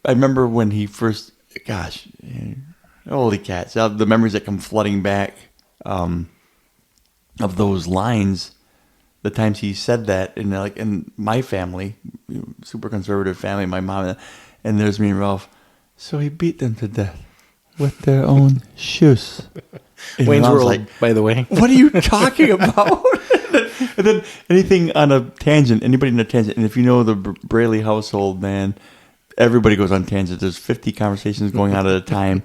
remember when he first, gosh, holy cats, the memories that come flooding back of those lines, the times he said that in my family, super conservative family, my mom, and there's me and Ralph. So he beat them to death with their own shoes. Wayne's World, like, by the way. What are you talking about? And then anything on a tangent, anybody in a tangent, and if you know the Braley household, man, everybody goes on tangents. There's 50 conversations going on at a time,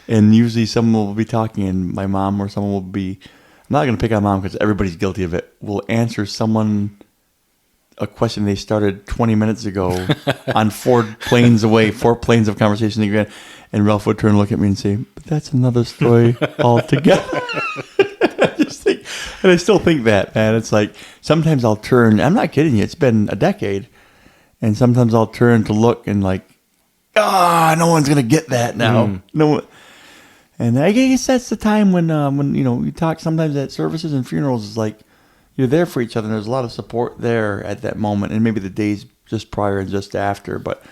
and usually someone will be talking, and my mom or someone will be, I'm not going to pick on mom because everybody's guilty of it, will answer someone a question they started 20 minutes ago on 4 planes away, 4 planes of conversation again, And Ralph would turn and look at me and say, "But that's another story altogether." And I still think that, man. It's like sometimes I'll turn. I'm not kidding you. It's been a decade, and sometimes I'll turn to look and like, no one's gonna get that now. No one. And I guess that's the time when you talk sometimes at services and funerals is like you're there for each other. And there's a lot of support there at that moment, and maybe the days just prior and just after, but.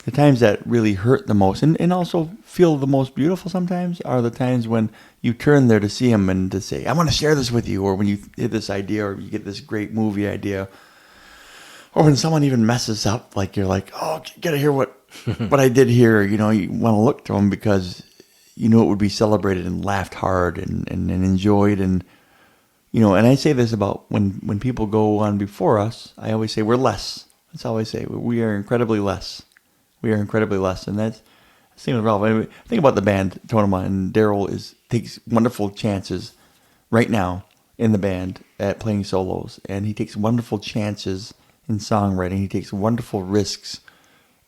The times that really hurt the most and also feel the most beautiful sometimes are the times when you turn there to see him and to say, I want to share this with you, or when you hit this idea or you get this great movie idea, or when someone even messes up, like you're like, oh, you got to hear what I did here. You want to look to them because it would be celebrated and laughed hard and enjoyed. And, and I say this about when people go on before us, I always say we're less. That's how I say we are incredibly less. We are incredibly less, and that's the same with Ralph. I mean, think about the band, Tonema, and Daryl takes wonderful chances right now in the band at playing solos, and he takes wonderful chances in songwriting. He takes wonderful risks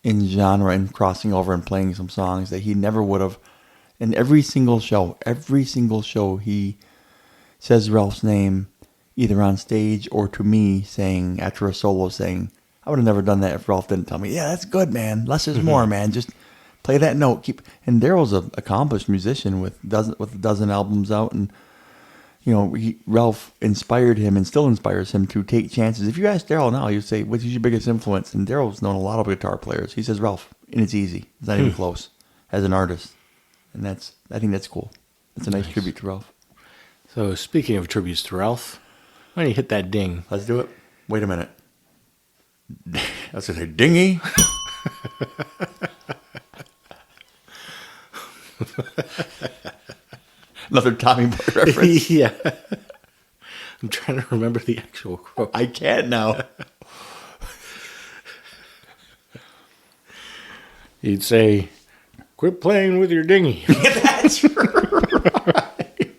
in genre and crossing over and playing some songs that he never would have. And every single show, he says Ralph's name either on stage or to me saying, after a solo saying, I would have never done that if Ralph didn't tell me, yeah, that's good, man. Less is more, man. Just play that note. And Daryl's an accomplished musician with a dozen albums out. And, Ralph inspired him and still inspires him to take chances. If you ask Daryl now, you say, what's your biggest influence? And Daryl's known a lot of guitar players. He says, Ralph, and it's easy. It's not even close as an artist. And I think that's cool. It's a nice tribute to Ralph. So speaking of tributes to Ralph, why don't you hit that ding? Let's do it. Wait a minute. That's a dingy. Another Tommy Boy reference. Yeah. I'm trying to remember the actual quote. I can't now. He'd say, quit playing with your dinghy. That's right.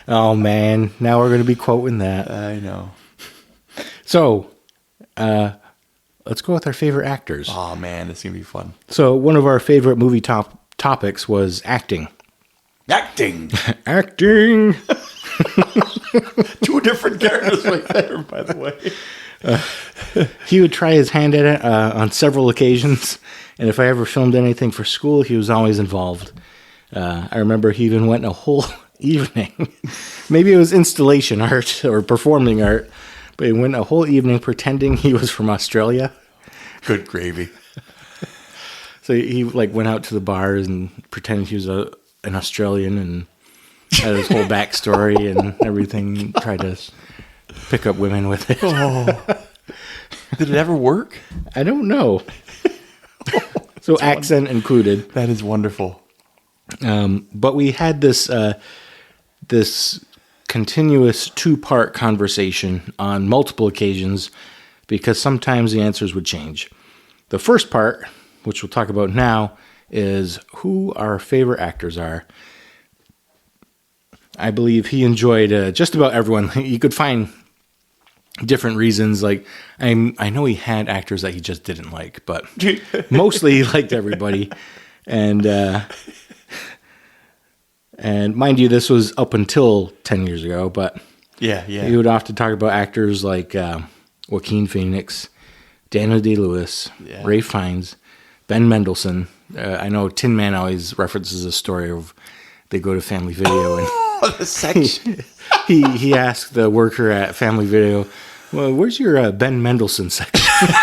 Oh, man. Now we're going to be quoting that. I know. So, let's go with our favorite actors. Oh, man. This is going to be fun. So, one of our favorite movie topics was acting. Acting. Acting. Two different characters right there, by the way. He would try his hand at it on several occasions. And if I ever filmed anything for school, he was always involved. I remember he even went a whole evening. Maybe it was installation art or performing art. But he went a whole evening pretending he was from Australia. Good gravy. So he went out to the bars and pretended he was an Australian and had his whole backstory and everything. Tried to pick up women with it. Oh. Did it ever work? I don't know. So accent included. That is wonderful. But we had this continuous two-part conversation on multiple occasions because sometimes the answers would change. The first part, which we'll talk about now, is who our favorite actors are. I believe he enjoyed just about everyone. You could find different reasons. Like I know he had actors that he just didn't like, but mostly he liked everybody. And mind you, this was up until 10 years ago, but yeah, he would often talk about actors like Joaquin Phoenix, Daniel Day-Lewis, Ray Fiennes, Ben Mendelsohn. I know Tin Man always references a story of they go to Family Video and the section. he asked the worker at Family Video, well, where's your Ben Mendelsohn section?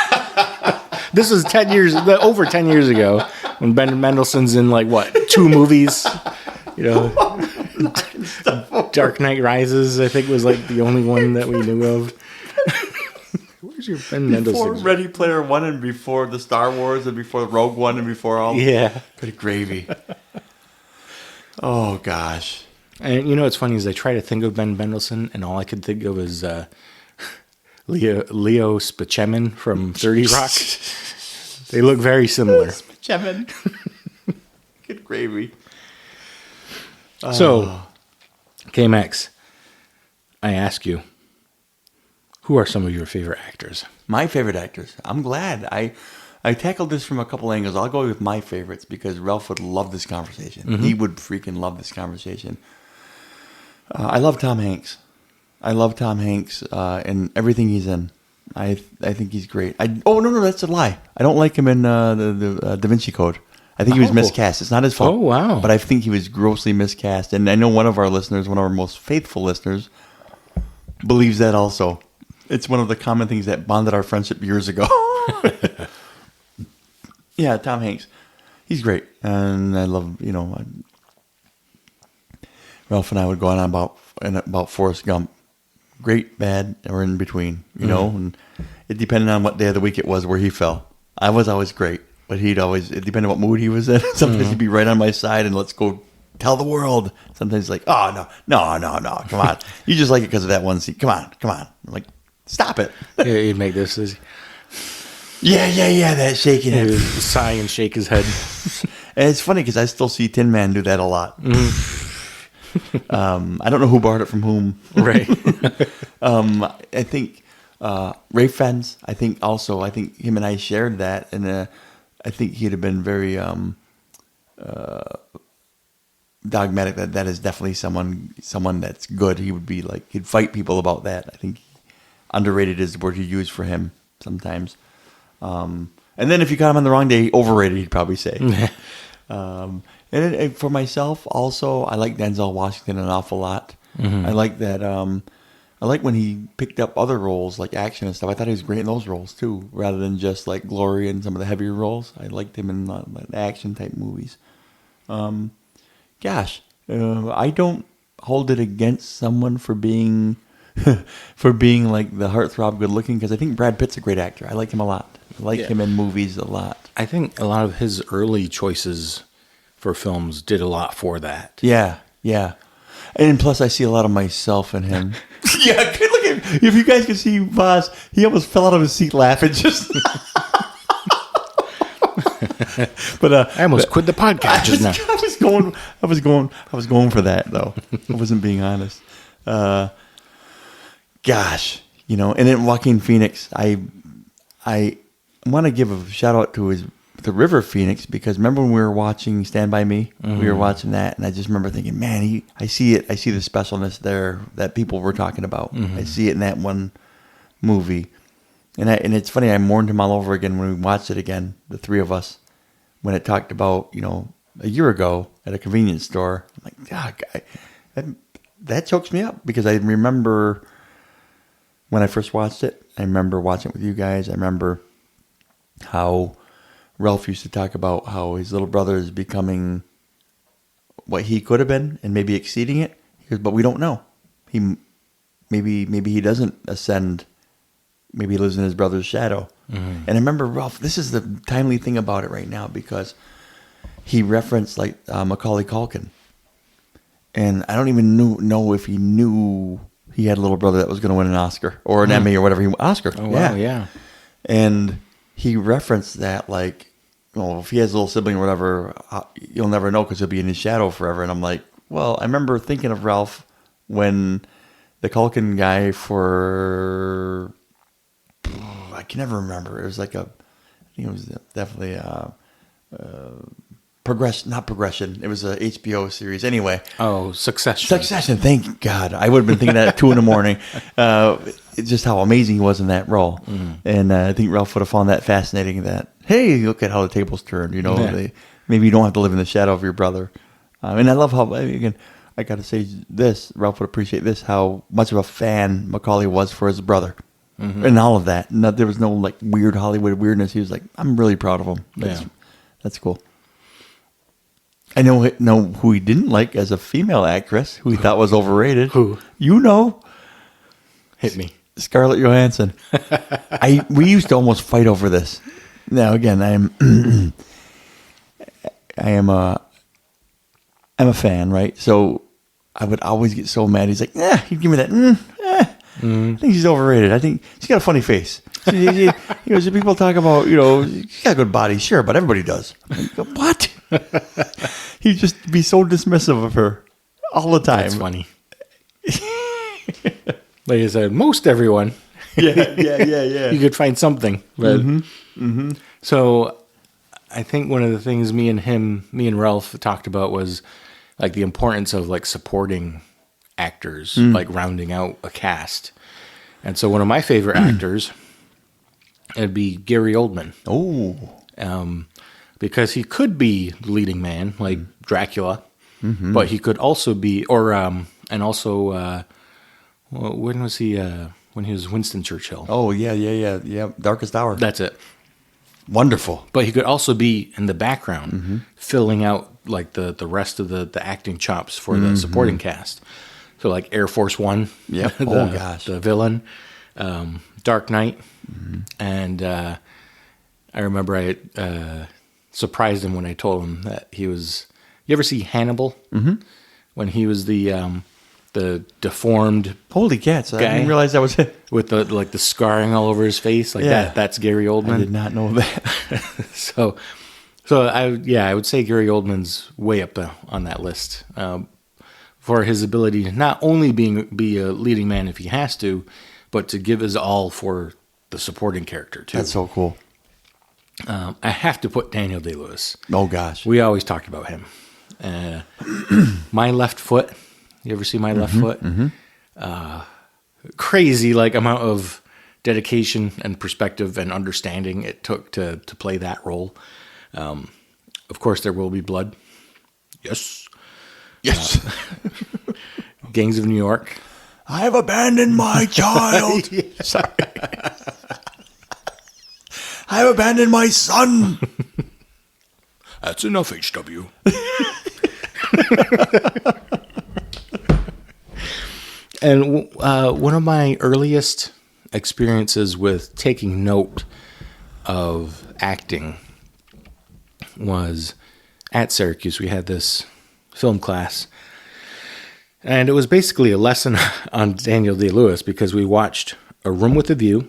This was over 10 years ago when Ben Mendelsohn's in 2 movies. Dark Knight Rises, I think, was the only one that we knew of. Where's your Ben Mendelsohn? Before Ready Player One and before the Star Wars and before Rogue One and before all. Yeah. Good gravy. Oh, gosh. And what's funny is I try to think of Ben Mendelsohn, and all I could think of is Leo Spaceman from 30 Rock. They look very similar. Spaceman. Good gravy. So, KMX, I ask you, who are some of your favorite actors? My favorite actors. I'm glad. I tackled this from a couple angles. I'll go with my favorites because Ralph would love this conversation. He would freaking love this conversation. I love Tom Hanks. And everything he's in. I think he's great. No, that's a lie. I don't like him in the Da Vinci Code. I think he was miscast. It's not his fault. Oh, wow. But I think he was grossly miscast. And I know one of our listeners, one of our most faithful listeners, believes that also. It's one of the common things that bonded our friendship years ago. Yeah, Tom Hanks. He's great. And I love, Ralph and I would go on about Forrest Gump. Great, bad, or in between, and it depended on what day of the week it was where he fell. I was always great, but it depended on what mood he was in. Sometimes he'd be right on my side and let's go tell the world. Sometimes he's like, oh, no, come on. You just like it because of that one scene. Come on. I'm like, stop it. Yeah, he'd make this. Yeah, that shaking He it. would sigh and shake his head. And it's funny because I still see Tin Man do that a lot. I don't know who borrowed it from whom. Right. I think Ray Fens. I think him and I shared that, and I think he'd have been very dogmatic that is definitely someone that's good. He would be like he'd fight people about that. I think underrated is the word he used for him sometimes. And then if you caught him on the wrong day, overrated, he'd probably say. And for myself, also, I like Denzel Washington an awful lot. I like that. I like when he picked up other roles like action and stuff. I thought he was great in those roles too, rather than just like Glory and some of the heavier roles. I liked him in action type movies. I don't hold it against someone for being like the heartthrob good looking because I think Brad Pitt's a great actor. I like him a lot. I like him in movies a lot. I think a lot of his early choices for films did a lot for that. Yeah. And plus, I see a lot of myself in him. Yeah, look at him. If you guys could see Voss, he almost fell out of his seat laughing. Just. But I almost quit the podcast just now. I was going for that though. I wasn't being honest. And then Joaquin Phoenix, I want to give a shout out to the River Phoenix because remember when we were watching Stand By Me? We were watching that, and I just remember thinking, man, I see it. I see the specialness there that people were talking about. I see it in that one movie, and it's funny. I mourned him all over again when we watched it again, the three of us, when it talked about a year ago at a convenience store. I'm like, God, that chokes me up because I remember when I first watched it. I remember watching it with you guys. I remember how Ralph used to talk about how his little brother is becoming what he could have been and maybe exceeding it. He goes, but we don't know. Maybe he doesn't ascend. Maybe he lives in his brother's shadow. And I remember Ralph, this is the timely thing about it right now because he referenced like Macaulay Culkin. And I don't even know if he knew he had a little brother that was going to win an Oscar or an Emmy or whatever. Oscar. Oh, wow, yeah. And he referenced that like, if he has a little sibling or whatever, you'll never know because he'll be in his shadow forever. And I'm like, well, I remember thinking of Ralph when the Culkin guy I can never remember. It was like I think it was definitely not Progression. It was a HBO series. Anyway. Oh, Succession. Succession. Thank God. I would have been thinking that at 2 a.m. It's just how amazing he was in that role. And I think Ralph would have found that fascinating that, hey, look at how the tables turned. Maybe you don't have to live in the shadow of your brother. And I love how, again, I got to say this, Ralph would appreciate this, how much of a fan Macaulay was for his brother. And all of that. There was no like weird Hollywood weirdness. He was like, I'm really proud of him. That's cool. I know who he didn't like as a female actress, who he thought was overrated. Who? Hit me. Scarlett Johansson. We used to almost fight over this. Now again, I'm a fan, right? So I would always get so mad. He's like, he'd give me that. I think she's overrated. I think she's got a funny face. He goes, people talk about, she's got a good body, sure, but everybody does. I go, what? He'd just be so dismissive of her all the time. That's funny. Like I said, most everyone. Yeah. You could find something. But So I think one of the things me and Ralph talked about was like the importance of like supporting actors, like rounding out a cast. And so one of my favorite actors, it'd be Gary Oldman. Oh. Because he could be the leading man, like Dracula, but he could also be, when was he? When he was Winston Churchill. Oh, yeah. Darkest Hour. That's it. Wonderful. But he could also be in the background, filling out like the rest of the acting chops for the supporting cast. So like Air Force One, Yep. the villain, Dark Knight, and I remember I surprised him when I told him that he was. You ever see Hannibal? Mm-hmm. When he was the deformed Holy cats! I guy didn't realize that was it. with the scarring all over his face, like Yeah. that's Gary Oldman. I did not know that. So I would say Gary Oldman's way up on that list for his ability to not only be a leading man if he has to, but to give his all for the supporting character too. That's so cool. I have to put Daniel Day-Lewis. Oh gosh. We always talk about him. My Left Foot. You ever see My Left Foot? Crazy like amount of dedication and perspective and understanding it took to play that role. Of course, There Will Be Blood. Yes. Yes. Gangs of New York. I have abandoned my child. Sorry. I have abandoned my son. That's enough, HW. And one of my earliest experiences with taking note of acting was at Syracuse. We had this film class, and it was basically a lesson on Daniel Day-Lewis because we watched A Room with a View,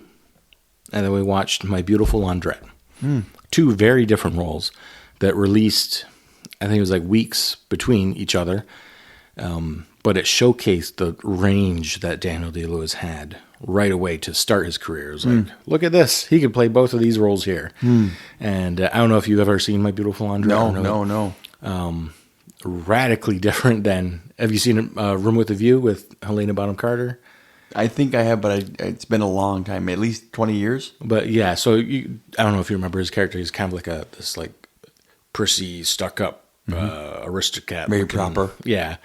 and then we watched My Beautiful Laundrette. Two very different roles that released, I think it was like weeks between each other. But it showcased the range that Daniel Day-Lewis had right away to start his career. It was like, look at this. He could play both of these roles here. And I don't know if you've ever seen My Beautiful Laundrette. No. Radically different than... Have you seen Room with a View with Helena Bonham Carter? I think I have, but it's been a long time, at least 20 years. But yeah, so I don't know if you remember his character. He's kind of like this like prissy, stuck-up aristocrat. Very proper. Yeah.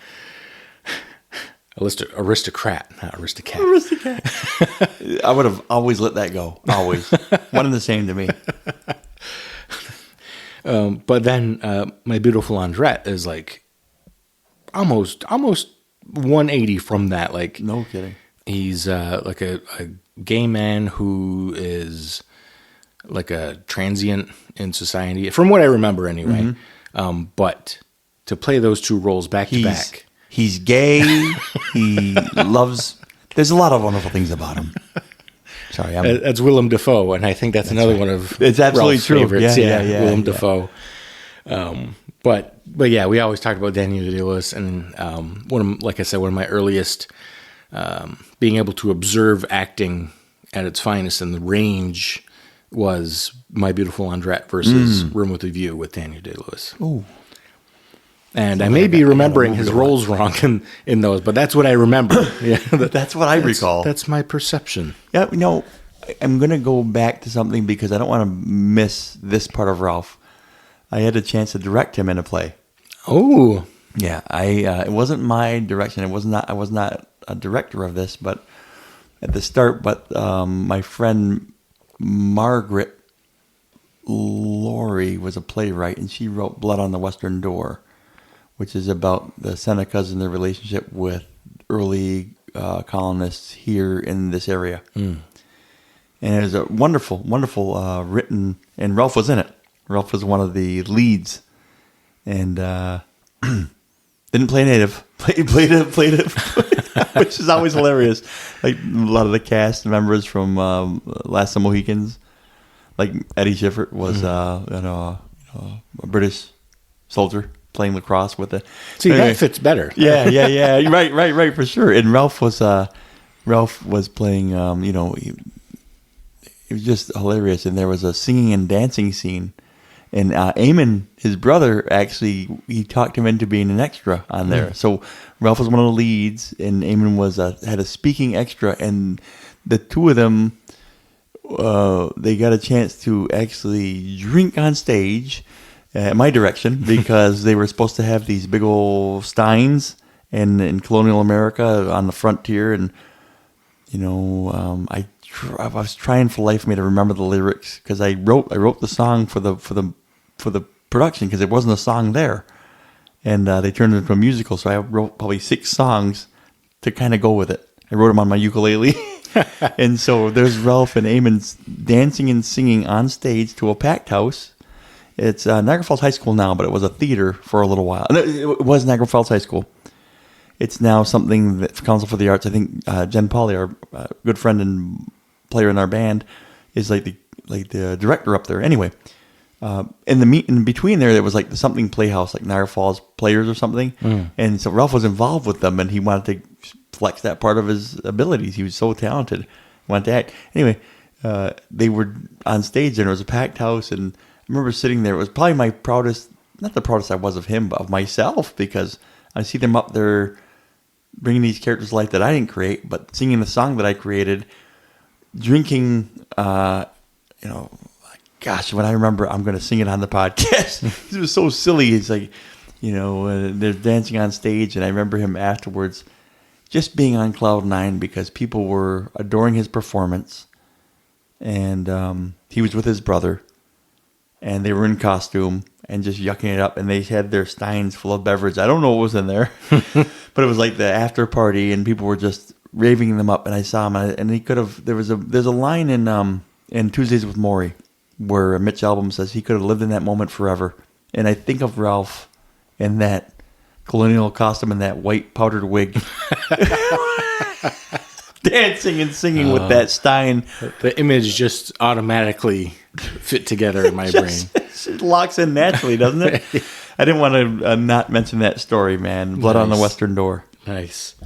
Aristocrat, not aristocrat. I would have always let that go. Always. One and the same to me. But then My Beautiful Laundrette is like almost 180 from that. Like, No kidding. he's like a gay man who is like a transient in society, from what I remember anyway. But to play those two roles back to back. He's gay. He loves... There's a lot of wonderful things about him. Sorry. That's Willem Dafoe, and I think that's another one of It's absolutely Ralph's true. favorites. Yeah, Willem Dafoe. But yeah, we always talked about Daniel Day-Lewis, and like I said, one of my earliest being able to observe acting at its finest and the range was My Beautiful Laundrette versus Room with a View with Daniel Day-Lewis. Ooh. And I may be remembering his roles wrong in those, but that's what I remember. Yeah, That's what I recall. That's my perception. Yeah, I'm going to go back to something because I don't want to miss this part of Ralph. I had a chance to direct him in a play. Oh, Yeah, it wasn't my direction. I was not a director of this, but at the start. But my friend Margaret Laurie was a playwright, and she wrote Blood on the Western Door, which is about the Senecas and their relationship with early colonists here in this area. And it was a wonderful written, and Ralph was in it. Ralph was one of the leads, and didn't play native. Played it, which is always hilarious. Like a lot of the cast members from Last of the Mohicans, like Eddie Schiffert was a British soldier playing lacrosse with it. see, that fits better. Yeah. Right, for sure. And Ralph was playing, it was just hilarious. And there was a singing and dancing scene. And Eamon, his brother, actually, he talked him into being an extra on there. So Ralph was one of the leads, and Eamon was had a speaking extra. And the two of them, they got a chance to actually drink on stage at my direction because they were supposed to have these big old steins in colonial America on the frontier. And, I was trying for life of me to remember the lyrics because I wrote the song for the production because there wasn't a song there, and they turned it into a musical. So I wrote probably 6 songs to kind of go with it. I wrote them on my ukulele, and so there's Ralph and Eamon's dancing and singing on stage to a packed house. It's Niagara Falls High School now, but it was a theater for a little while. No, it was Niagara Falls High School. It's now something that Council for the Arts. I think Jen Pauley, our good friend and player in our band, is like the director up there. Anyway, in between there was like the something playhouse, like Niagara Falls Players or something. And so Ralph was involved with them, and he wanted to flex that part of his abilities. He was so talented, he wanted to act. Anyway, they were on stage, and it was a packed house, and I remember sitting there. It was probably my proudest, not the proudest I was of him, but of myself, because I see them up there bringing these characters to life that I didn't create, but singing the song that I created, drinking, gosh, when I remember, I'm going to sing it on the podcast. It was so silly. It's like, they're dancing on stage, and I remember him afterwards just being on cloud 9 because people were adoring his performance, and he was with his brother, and they were in costume and just yucking it up, and they had their steins full of beverage. I don't know what was in there, but it was like the after party, and people were just raving them up. And I saw him, and he could have. There's a line in Tuesdays with Maury where Mitch Albom says he could have lived in that moment forever. And I think of Ralph in that colonial costume and that white powdered wig, dancing and singing with that stein. The image just automatically fit together in my brain. It locks in naturally, doesn't it? I didn't want to not mention that story, man. Blood on the Western Door. Nice.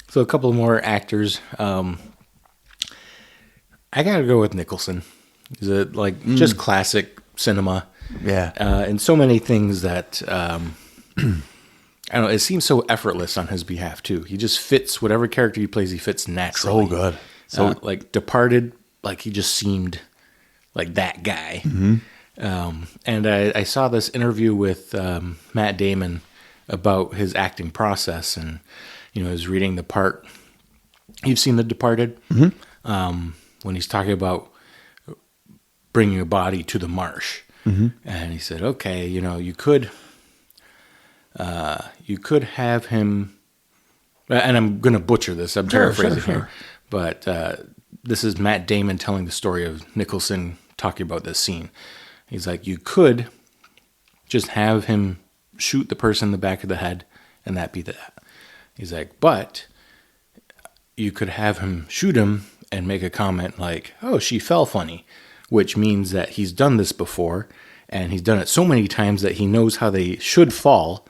So a couple more actors. I got to go with Nicholson. He's just classic cinema. Yeah. And so many things that, I don't know, it seems so effortless on his behalf, too. He just fits whatever character he plays, he fits naturally. So good. So Departed, he just seemed like that guy. Mm-hmm. And I saw this interview with Matt Damon about his acting process, and he was reading the part. You've seen The Departed? Mm-hmm. When he's talking about bringing a body to the marsh. Mm-hmm. And he said, okay, you could have him, and I'm going to butcher this, I'm paraphrasing here, but this is Matt Damon telling the story of Nicholson talking about this scene. He's like, you could just have him shoot the person in the back of the head, and that be that. He's like, but you could have him shoot him and make a comment like, oh, she fell funny, which means that he's done this before, and he's done it so many times that he knows how they should fall,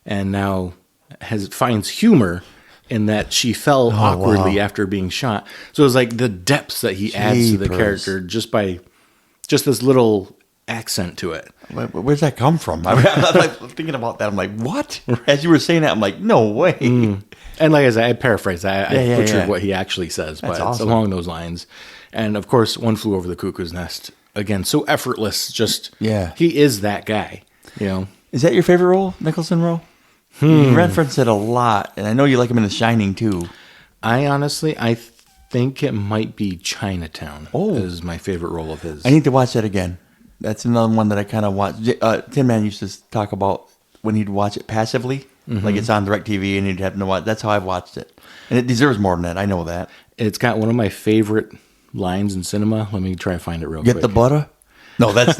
and now finds humor in that she fell awkwardly after being shot. So it's like the depths that he adds to the character just by this little accent to it. Where's that come from? I'm thinking about that. I'm like, what? As you were saying that, I'm like, no way. And like I said, I paraphrased. I butchered what he actually says, but awesome. It's along those lines. And of course, One Flew Over the Cuckoo's Nest. Again, so effortless. He is that guy. Is that your favorite role, Nicholson role? You reference it a lot, and I know you like him in The Shining too. I think it might be Chinatown. Is my favorite role of his. I need to watch that again. That's another one that I kind of watch. Tin Man used to talk about when he'd watch it passively, like it's on DirecTV, and he'd happen to watch. That's how I've watched it, and it deserves more than that. I know that. It's got one of my favorite lines in cinema. Let me try to find it real quick. Get the butter. No, that's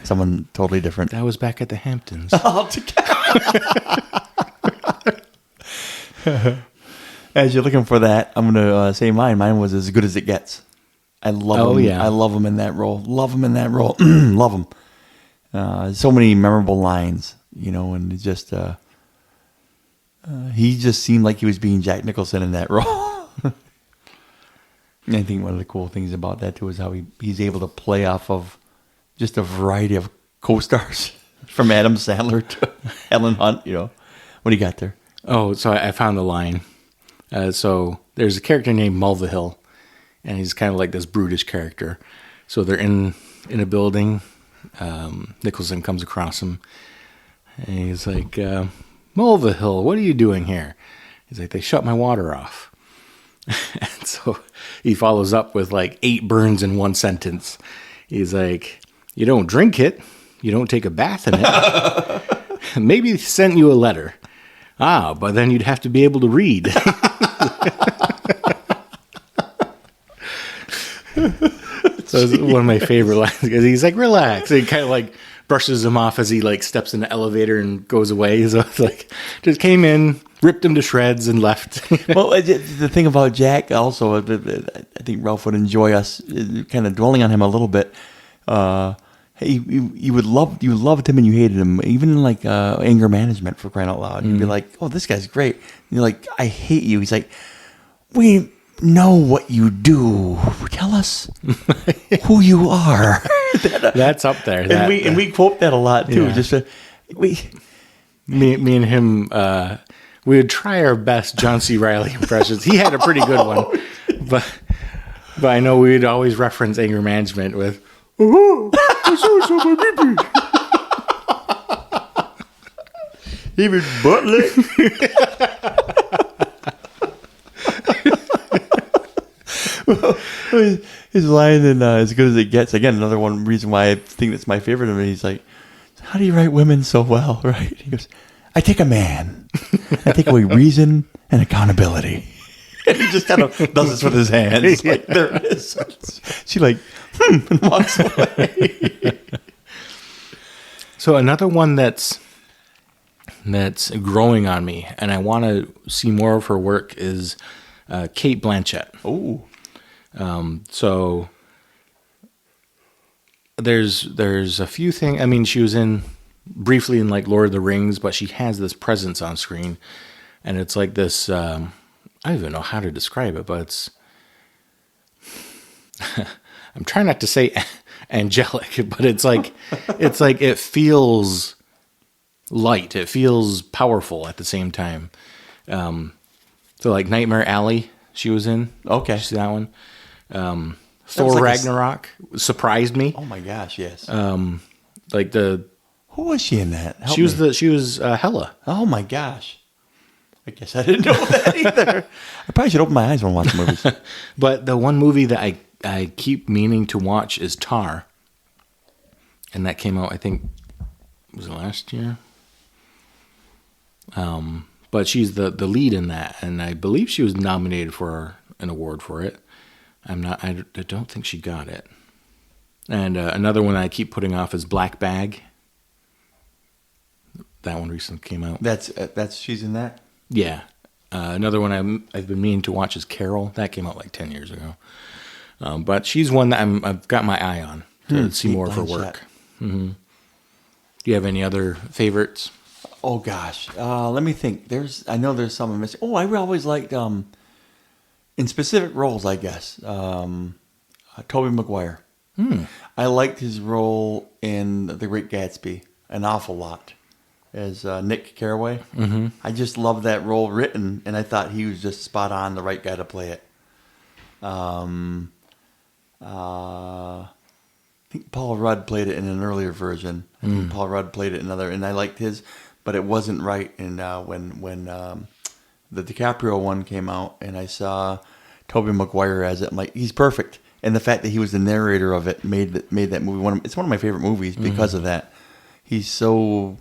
someone totally different. That was back at the Hamptons. As you're looking for that, I'm going to say mine. Mine was As Good as It Gets. I love him. Yeah. I love him in that role. Love him. So many memorable lines, and it just he just seemed like he was being Jack Nicholson in that role. I think one of the cool things about that too is how he's able to play off of just a variety of co-stars, from Adam Sandler to Helen Hunt. What do you got there? Oh, so I found the line. So there's a character named Mulvihill, and he's kind of like this brutish character. So they're in a building. Nicholson comes across him, and he's like, Mulvihill, what are you doing here? He's like, they shut my water off. And so he follows up with like 8 burns in one sentence. He's like, you don't drink it. You don't take a bath in it. Maybe he sent you a letter. But then you'd have to be able to read. So it's one of my favorite lines, because he's like, relax. And he kind of like brushes him off as he like steps in the elevator and goes away. So it's like, just came in, ripped him to shreds, and left. Well, the thing about Jack also, I think Ralph would enjoy us kind of dwelling on him a little bit. You loved him and you hated him, even in like anger management, for crying out loud. You'd be like, oh, this guy's great. And you're like, I hate you. He's like, we know what you do. Tell us who you are. That's up there. And we quote that a lot too. Yeah. Me and him, we would try our best John C. Reilly impressions. He had a pretty good one, but I know we'd always reference anger management with, oh, David Butler. His line in As Good as It Gets, again, another one reason why I think that's my favorite of him. He's like, how do you write women so well, right? He goes, I take a man. I take away reason and accountability. And he just kind of does this with his hands. Yeah. Like, there it is. She like, and walks away. So another one that's growing on me, and I want to see more of her work, is Kate Blanchett. Oh. So there's a few things. I mean, she was briefly in like Lord of the Rings, but she has this presence on screen, and it's like this. I don't even know how to describe it, but it's. I'm trying not to say angelic, but it's like it feels light. It feels powerful at the same time. So like Nightmare Alley, she was in. Okay, you see that one. Thor like Ragnarok surprised me. Oh my gosh, yes. Who was she in that? She was Hela. Oh my gosh. I guess I didn't know that either. I probably should open my eyes when watching movies. But the one movie that I keep meaning to watch is Tar. And that came out, I think, was it last year? But she's the lead in that, and I believe she was nominated for an award for it. I don't think she got it. And another one I keep putting off is Black Bag. That one recently came out. That's she's in that? Yeah. Another one I've been meaning to watch is Carol. That came out like 10 years ago. But she's one that I've got my eye on to see more of her work. Mm-hmm. Do you have any other favorites? Oh gosh, let me think. I know there's some I'm missing. Oh, I always liked in specific roles, I guess. Tobey Maguire. I liked his role in The Great Gatsby an awful lot as Nick Carraway. Mm-hmm. I just loved that role written, and I thought he was just spot on, the right guy to play it. I think Paul Rudd played it in an earlier version. I think Paul Rudd played it in another, and I liked his, but it wasn't right. And when the DiCaprio one came out, and I saw Tobey Maguire as it, I'm like, he's perfect. And the fact that he was the narrator of it made that movie it's one of my favorite movies because of that. He's so,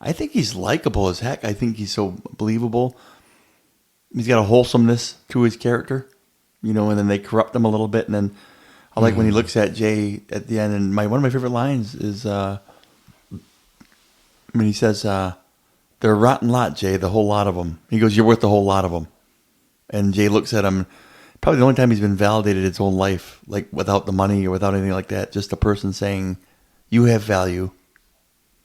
I think he's likable as heck. I think he's so believable. He's got a wholesomeness to his character, and then they corrupt him a little bit, and then I like when he looks at Jay at the end, and one of my favorite lines is when he says, "They're a rotten lot, Jay, the whole lot of them." He goes, "You're worth the whole lot of them." And Jay looks at him. Probably the only time he's been validated his whole life, like without the money or without anything like that, just a person saying, "You have value,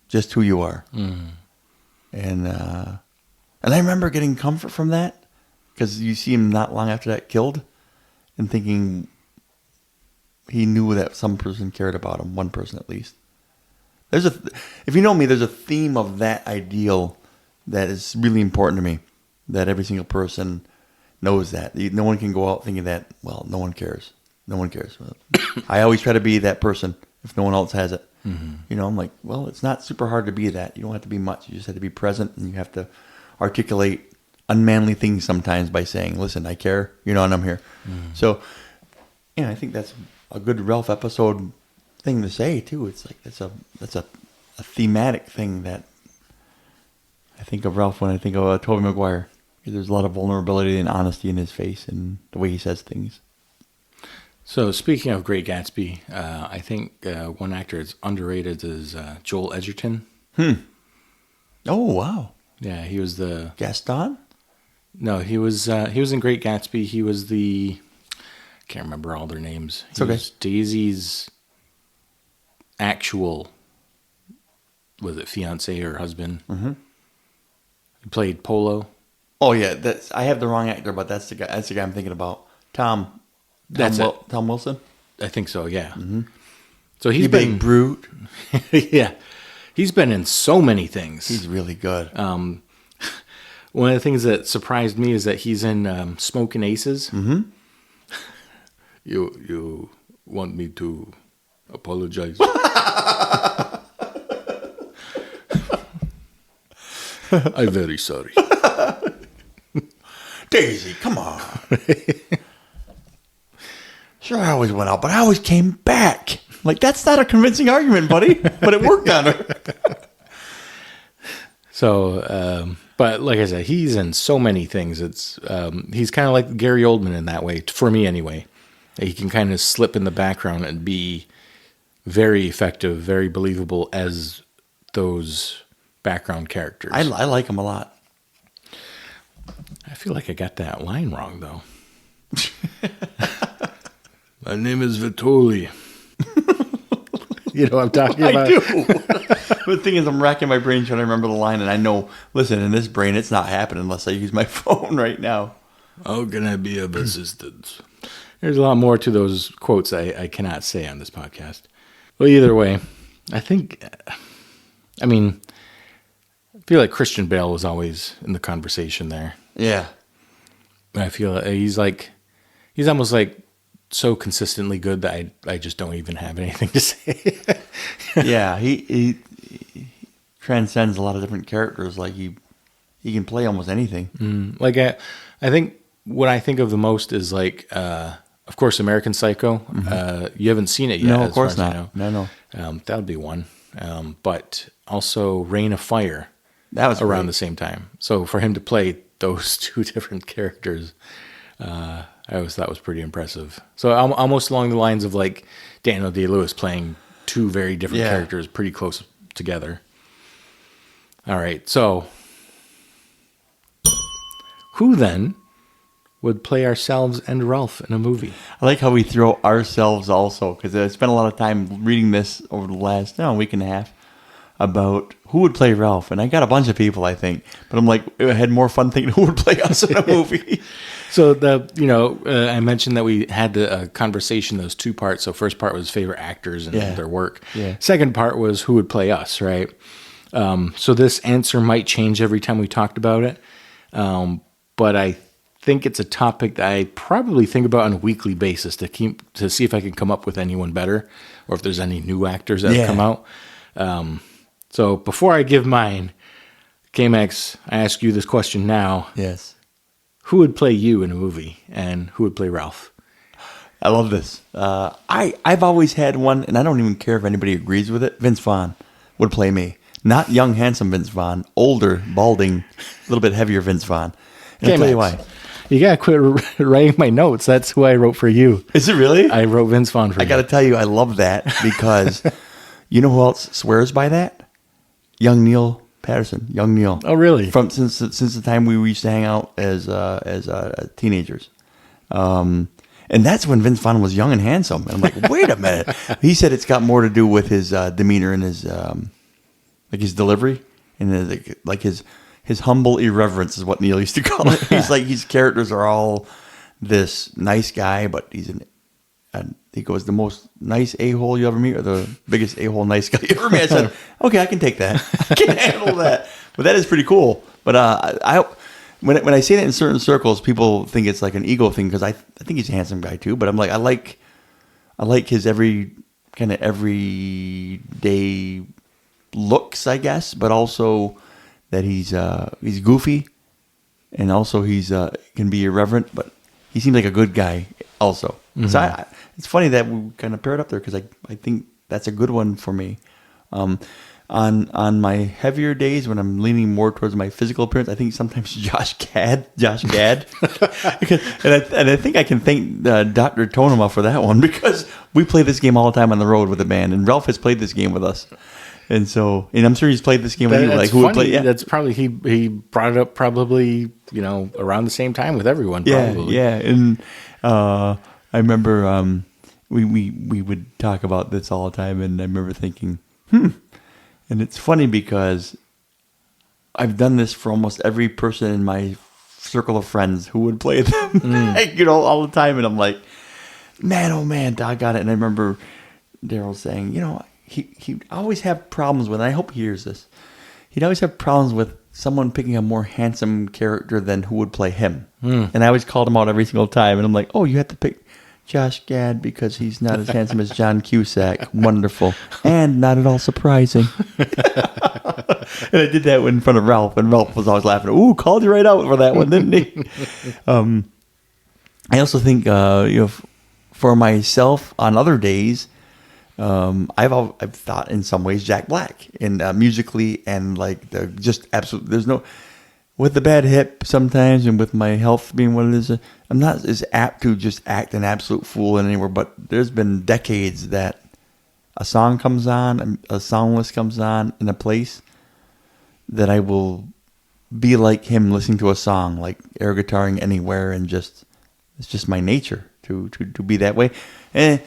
just who you are." And I remember getting comfort from that because you see him not long after that killed. and thinking he knew that some person cared about him, one person at least. If you know me, there's a theme of that ideal that is really important to me, that every single person knows that. No one can go out thinking that, well, no one cares. No one cares. I always try to be that person if no one else has it. Mm-hmm. I'm like, well, it's not super hard to be that. You don't have to be much. You just have to be present, and you have to articulate unmanly things sometimes by saying, listen, I care, and I'm here. Mm-hmm. So, I think that's a good Ralph episode thing to say too. It's like that's a thematic thing that I think of Ralph when I think of Tobey Maguire. There's a lot of vulnerability and honesty in his face and the way he says things. So speaking of Great Gatsby, I think one actor that's underrated is Joel Edgerton. Oh wow! Yeah, he was the Gaston. No, he was in Great Gatsby. He was the I can't remember all their names. He was Daisy's actual, was it fiance or husband? Mm-hmm. He played Polo. Oh yeah, I have the wrong actor, but that's the guy. That's the guy I'm thinking about. Tom Wilson. I think so. Yeah. Mm-hmm. So he's been big brute. Yeah, he's been in so many things. He's really good. One of the things that surprised me is that he's in Smokin' Aces. Mm-hmm. You want me to apologize? I'm very sorry. Daisy, come on. Sure, I always went out, but I always came back. Like, that's not a convincing argument, buddy, but it worked on her. So, but like I said, he's in so many things. He's kind of like Gary Oldman in that way, for me anyway. He can kind of slip in the background and be very effective, very believable as those background characters. I like him a lot. I feel like I got that line wrong, though. My name is Vitoli. You know what I'm talking about? I do. The thing is, I'm racking my brain trying to remember the line, and I know, listen, in this brain, it's not happening unless I use my phone right now. How can I be of assistance? There's a lot more to those quotes I cannot say on this podcast. Well, either way, I feel like Christian Bale was always in the conversation there. Yeah. I feel he's almost like so consistently good that I just don't even have anything to say. Yeah, he transcends a lot of different characters. Like he can play almost anything. Like I think what I think of the most is like, of course, American Psycho. Mm-hmm. You haven't seen it yet. No, of course not. No. That would be one. But also Reign of Fire. That was around the same time. So for him to play those two different characters, I always thought was pretty impressive. So almost along the lines of like Daniel Day-Lewis playing two very different characters pretty close together. All right, so who then would play ourselves and Ralph in a movie? I like how we throw ourselves also, because I spent a lot of time reading this over the last week and a half about who would play Ralph, and I got a bunch of people, I think, but I'm like, I had more fun thinking who would play us in a movie. So I mentioned that we had the conversation, those two parts. So first part was favorite actors and their work. Yeah. Second part was who would play us, right? So this answer might change every time we talked about it, but I think it's a topic that I probably think about on a weekly basis to see if I can come up with anyone better, or if there's any new actors that have come out. So before I give mine, K-Max, I ask you this question now. Yes. Who would play you in a movie, and who would play Ralph? I love this. I've always had one, and I don't even care if anybody agrees with it. Vince Vaughn would play me. Not young, handsome Vince Vaughn. Older, balding, a little bit heavier Vince Vaughn. And I'll tell you why. You got to quit writing my notes. That's who I wrote for you. Is it really? I wrote Vince Vaughn for you. I got to tell you, I love that because you know who else swears by that? Young Neil Patterson. Young Neil. Oh, really? Since the time we used to hang out as teenagers. And that's when Vince Vaughn was young and handsome. And I'm like, wait a minute. He said it's got more to do with his demeanor and his his delivery and his humble irreverence is what Neil used to call it. He's like, his characters are all this nice guy, but he's he goes, the most nice a-hole you ever meet, or the biggest a-hole nice guy you ever meet. I said, okay, I can take that. I can handle that. But that is pretty cool. But when I say that in certain circles, people think it's like an ego thing, because I think he's a handsome guy too. But I'm like, I like his everyday looks, I guess, but also that he's goofy, and also he's can be irreverent, but he seems like a good guy also. Mm-hmm. So it's funny that we kind of paired up there, because I think that's a good one for me. On my heavier days, when I'm leaning more towards my physical appearance, I think sometimes Josh Gad, and I think I can thank Dr. Tonema for that one, because we play this game all the time on the road with the band, and Ralph has played this game with us, and I'm sure he's played this game with you. Like, who would play? Yeah. That's probably he brought it up probably around the same time with everyone. Probably. Yeah, and I remember we would talk about this all the time, and I remember thinking, And it's funny because I've done this for almost every person in my circle of friends who would play them, all the time. And I'm like, man, oh man, doggone it. And I remember Daryl saying, he'd always have problems with, and I hope he hears this, he'd always have problems with someone picking a more handsome character than who would play him. And I always called him out every single time. And I'm like, oh, you have to pick Josh Gad because he's not as handsome as John Cusack. Wonderful. And not at all surprising. And I did that in front of Ralph, and Ralph was always laughing. Ooh, called you right out for that one, didn't he? I also think, for myself on other days, I've thought in some ways Jack Black, in musically, and like there's no, with the bad hip sometimes, and with my health being what it is, I'm not as apt to just act an absolute fool anywhere. But there's been decades that a song comes on, a song list comes on in a place that I will be like him listening to a song, like air guitaring anywhere, and it's just my nature to be that way. And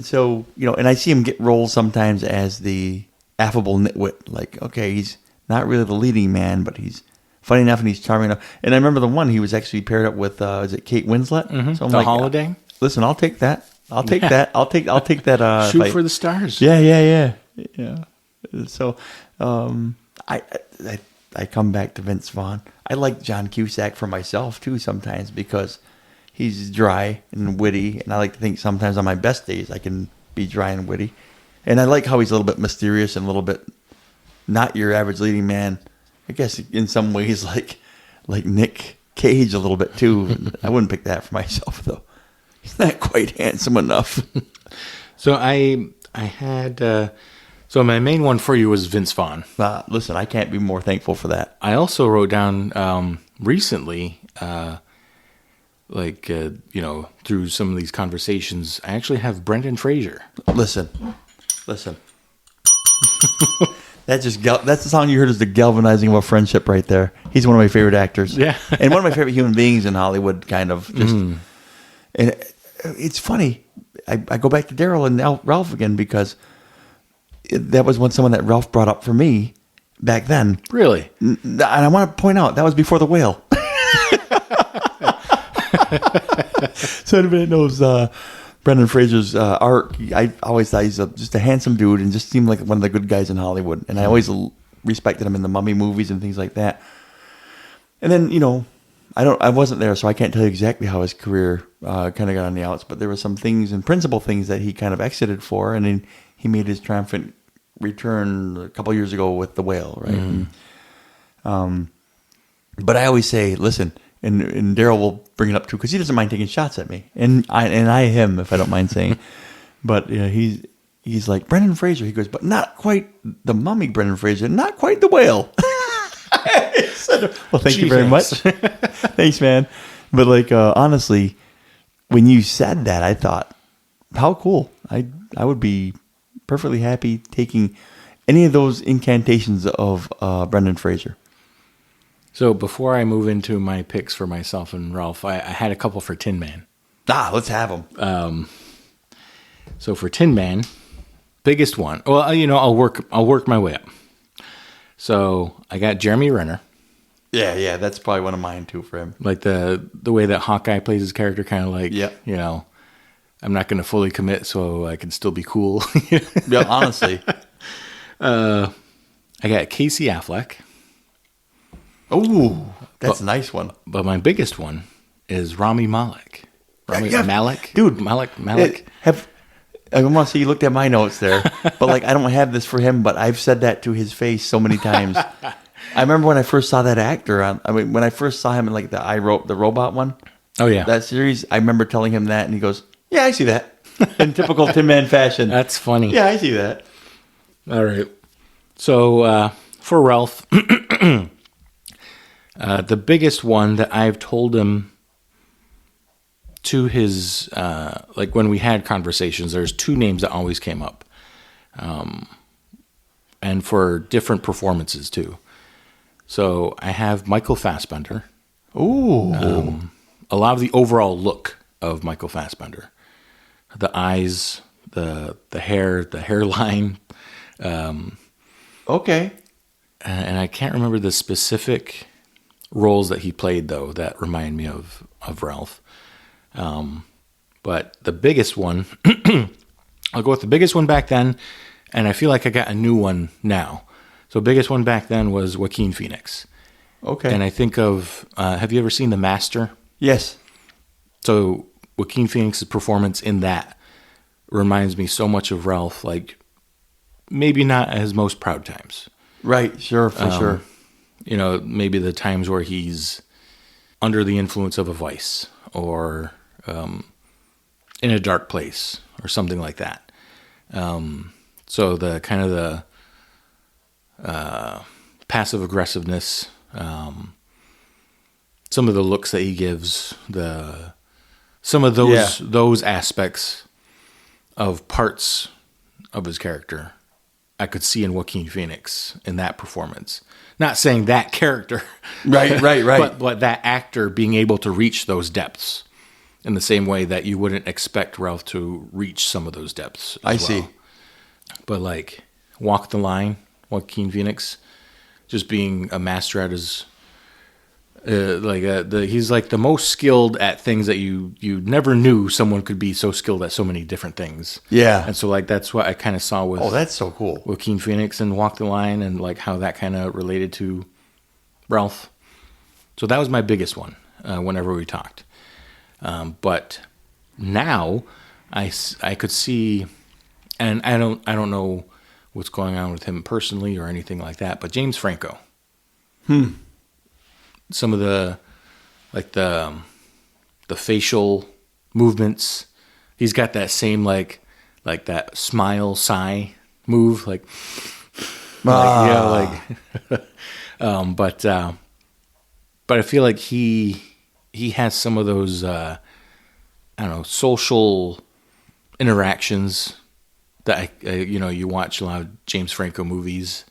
so, and I see him get roles sometimes as the affable nitwit, like, okay, he's not really the leading man, but he's funny enough and he's charming enough. And I remember the one he was actually paired up with, is it Kate Winslet? Mm-hmm. So I'm the like, Holiday? Listen, I'll take that. I'll take that. I'll take that. Shoot for the stars. Yeah. So, I come back to Vince Vaughn. I like John Cusack for myself too sometimes, because he's dry and witty, and I like to think sometimes on my best days I can be dry and witty. And I like how he's a little bit mysterious and a little bit not your average leading man. I guess in some ways like Nick Cage a little bit too. I wouldn't pick that for myself though. He's not quite handsome enough. So I had so my main one for you was Vince Vaughn. Listen, I can't be more thankful for that. I also wrote down recently, through some of these conversations, I actually have Brendan Fraser. Listen. That's the song you heard, is the galvanizing of a friendship right there. He's one of my favorite actors. Yeah. And one of my favorite human beings in Hollywood, kind of. And it's funny. I go back to Daryl and now Ralph again, because that was someone that Ralph brought up for me back then. Really? And I want to point out, that was before The Whale. So anybody knows Brendan Fraser's art, I always thought he's just a handsome dude and just seemed like one of the good guys in Hollywood. And I always respected him in the Mummy movies and things like that. And then, I wasn't there, so I can't tell you exactly how his career kind of got on the outs. But there were some things and principal things that he kind of exited for, and then he made his triumphant return a couple years ago with The Whale, right? Mm-hmm. But I always say, listen, and Daryl will bring it up too, because he doesn't mind taking shots at me, and I him, if I don't mind saying. But he's like, Brendan Fraser. He goes, but not quite the Mummy Brendan Fraser, not quite The Whale. I said, well, thank you very much. Thanks, man. But honestly, when you said that, I thought, how cool. I would be perfectly happy taking any of those incantations of Brendan Fraser. So before I move into my picks for myself and Ralph, I had a couple for Tin Man. Let's have them. So for Tin Man, biggest one. Well, I'll work my way up. So I got Jeremy Renner. Yeah, that's probably one of mine too for him. Like the way that Hawkeye plays his character, kind of like, Yeah. I'm not going to fully commit so I can still be cool. Yeah, honestly. I got Casey Affleck. Ooh, that's a nice one. But my biggest one is Rami Malek. Malek? Dude. Malek? I want to say you looked at my notes there, but like I don't have this for him, but I've said that to his face so many times. I remember when I first saw that actor when I first saw him in like the robot one. Oh, yeah. That series, I remember telling him that, and he goes, "Yeah, I see that." In typical Tin Man fashion. That's funny. Yeah, I see that. All right. So for Ralph, the biggest one that I've told him to his, like when we had conversations, there's two names that always came up. And for different performances too. So I have Michael Fassbender. Ooh. A lot of the overall look of Michael Fassbender. The eyes, the hair, the hairline. Okay. And I can't remember the specific roles that he played, though, that remind me of Ralph. But the biggest one, I'll go with the biggest one back then, and I feel like I got a new one now. So biggest one back then was Joaquin Phoenix. Okay. And I think of, have you ever seen The Master? Yes. So Joaquin Phoenix's performance in that reminds me so much of Ralph, like maybe not at his most proud times. Right. Sure. For sure. Maybe the times where he's under the influence of a vice or in a dark place or something like that. So the kind of the passive aggressiveness, some of the looks that he gives, some of those aspects of parts of his character, I could see in Joaquin Phoenix in that performance. Not saying that character, right, but that actor being able to reach those depths in the same way that you wouldn't expect Ralph to reach some of those depths. I see. But like Walk the Line, Joaquin Phoenix, just being a master at his, he's like the most skilled at things that you never knew someone could be so skilled at so many different things. Yeah. And so like that's what I kind of saw with that's so cool. Joaquin Phoenix and Walk the Line, and like how that kind of related to Ralph. So that was my biggest one whenever we talked. But now I could see, and I don't know what's going on with him personally or anything like that, but James Franco. Some of the facial movements, he's got that same like that smile sigh move, but I feel like he has some of those social interactions that you watch a lot of James Franco movies.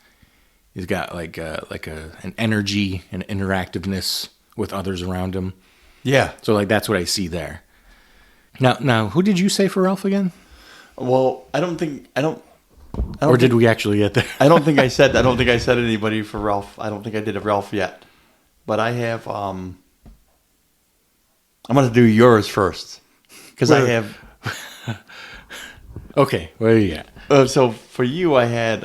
He's got an energy and interactiveness with others around him. Yeah. So like that's what I see there. Now, who did you say for Ralph again? Well, I don't did we actually get there? I don't think I said anybody for Ralph. I don't think I did a Ralph yet. But I have I'm going to do yours first because I have. Okay, where are you at? So for you, I had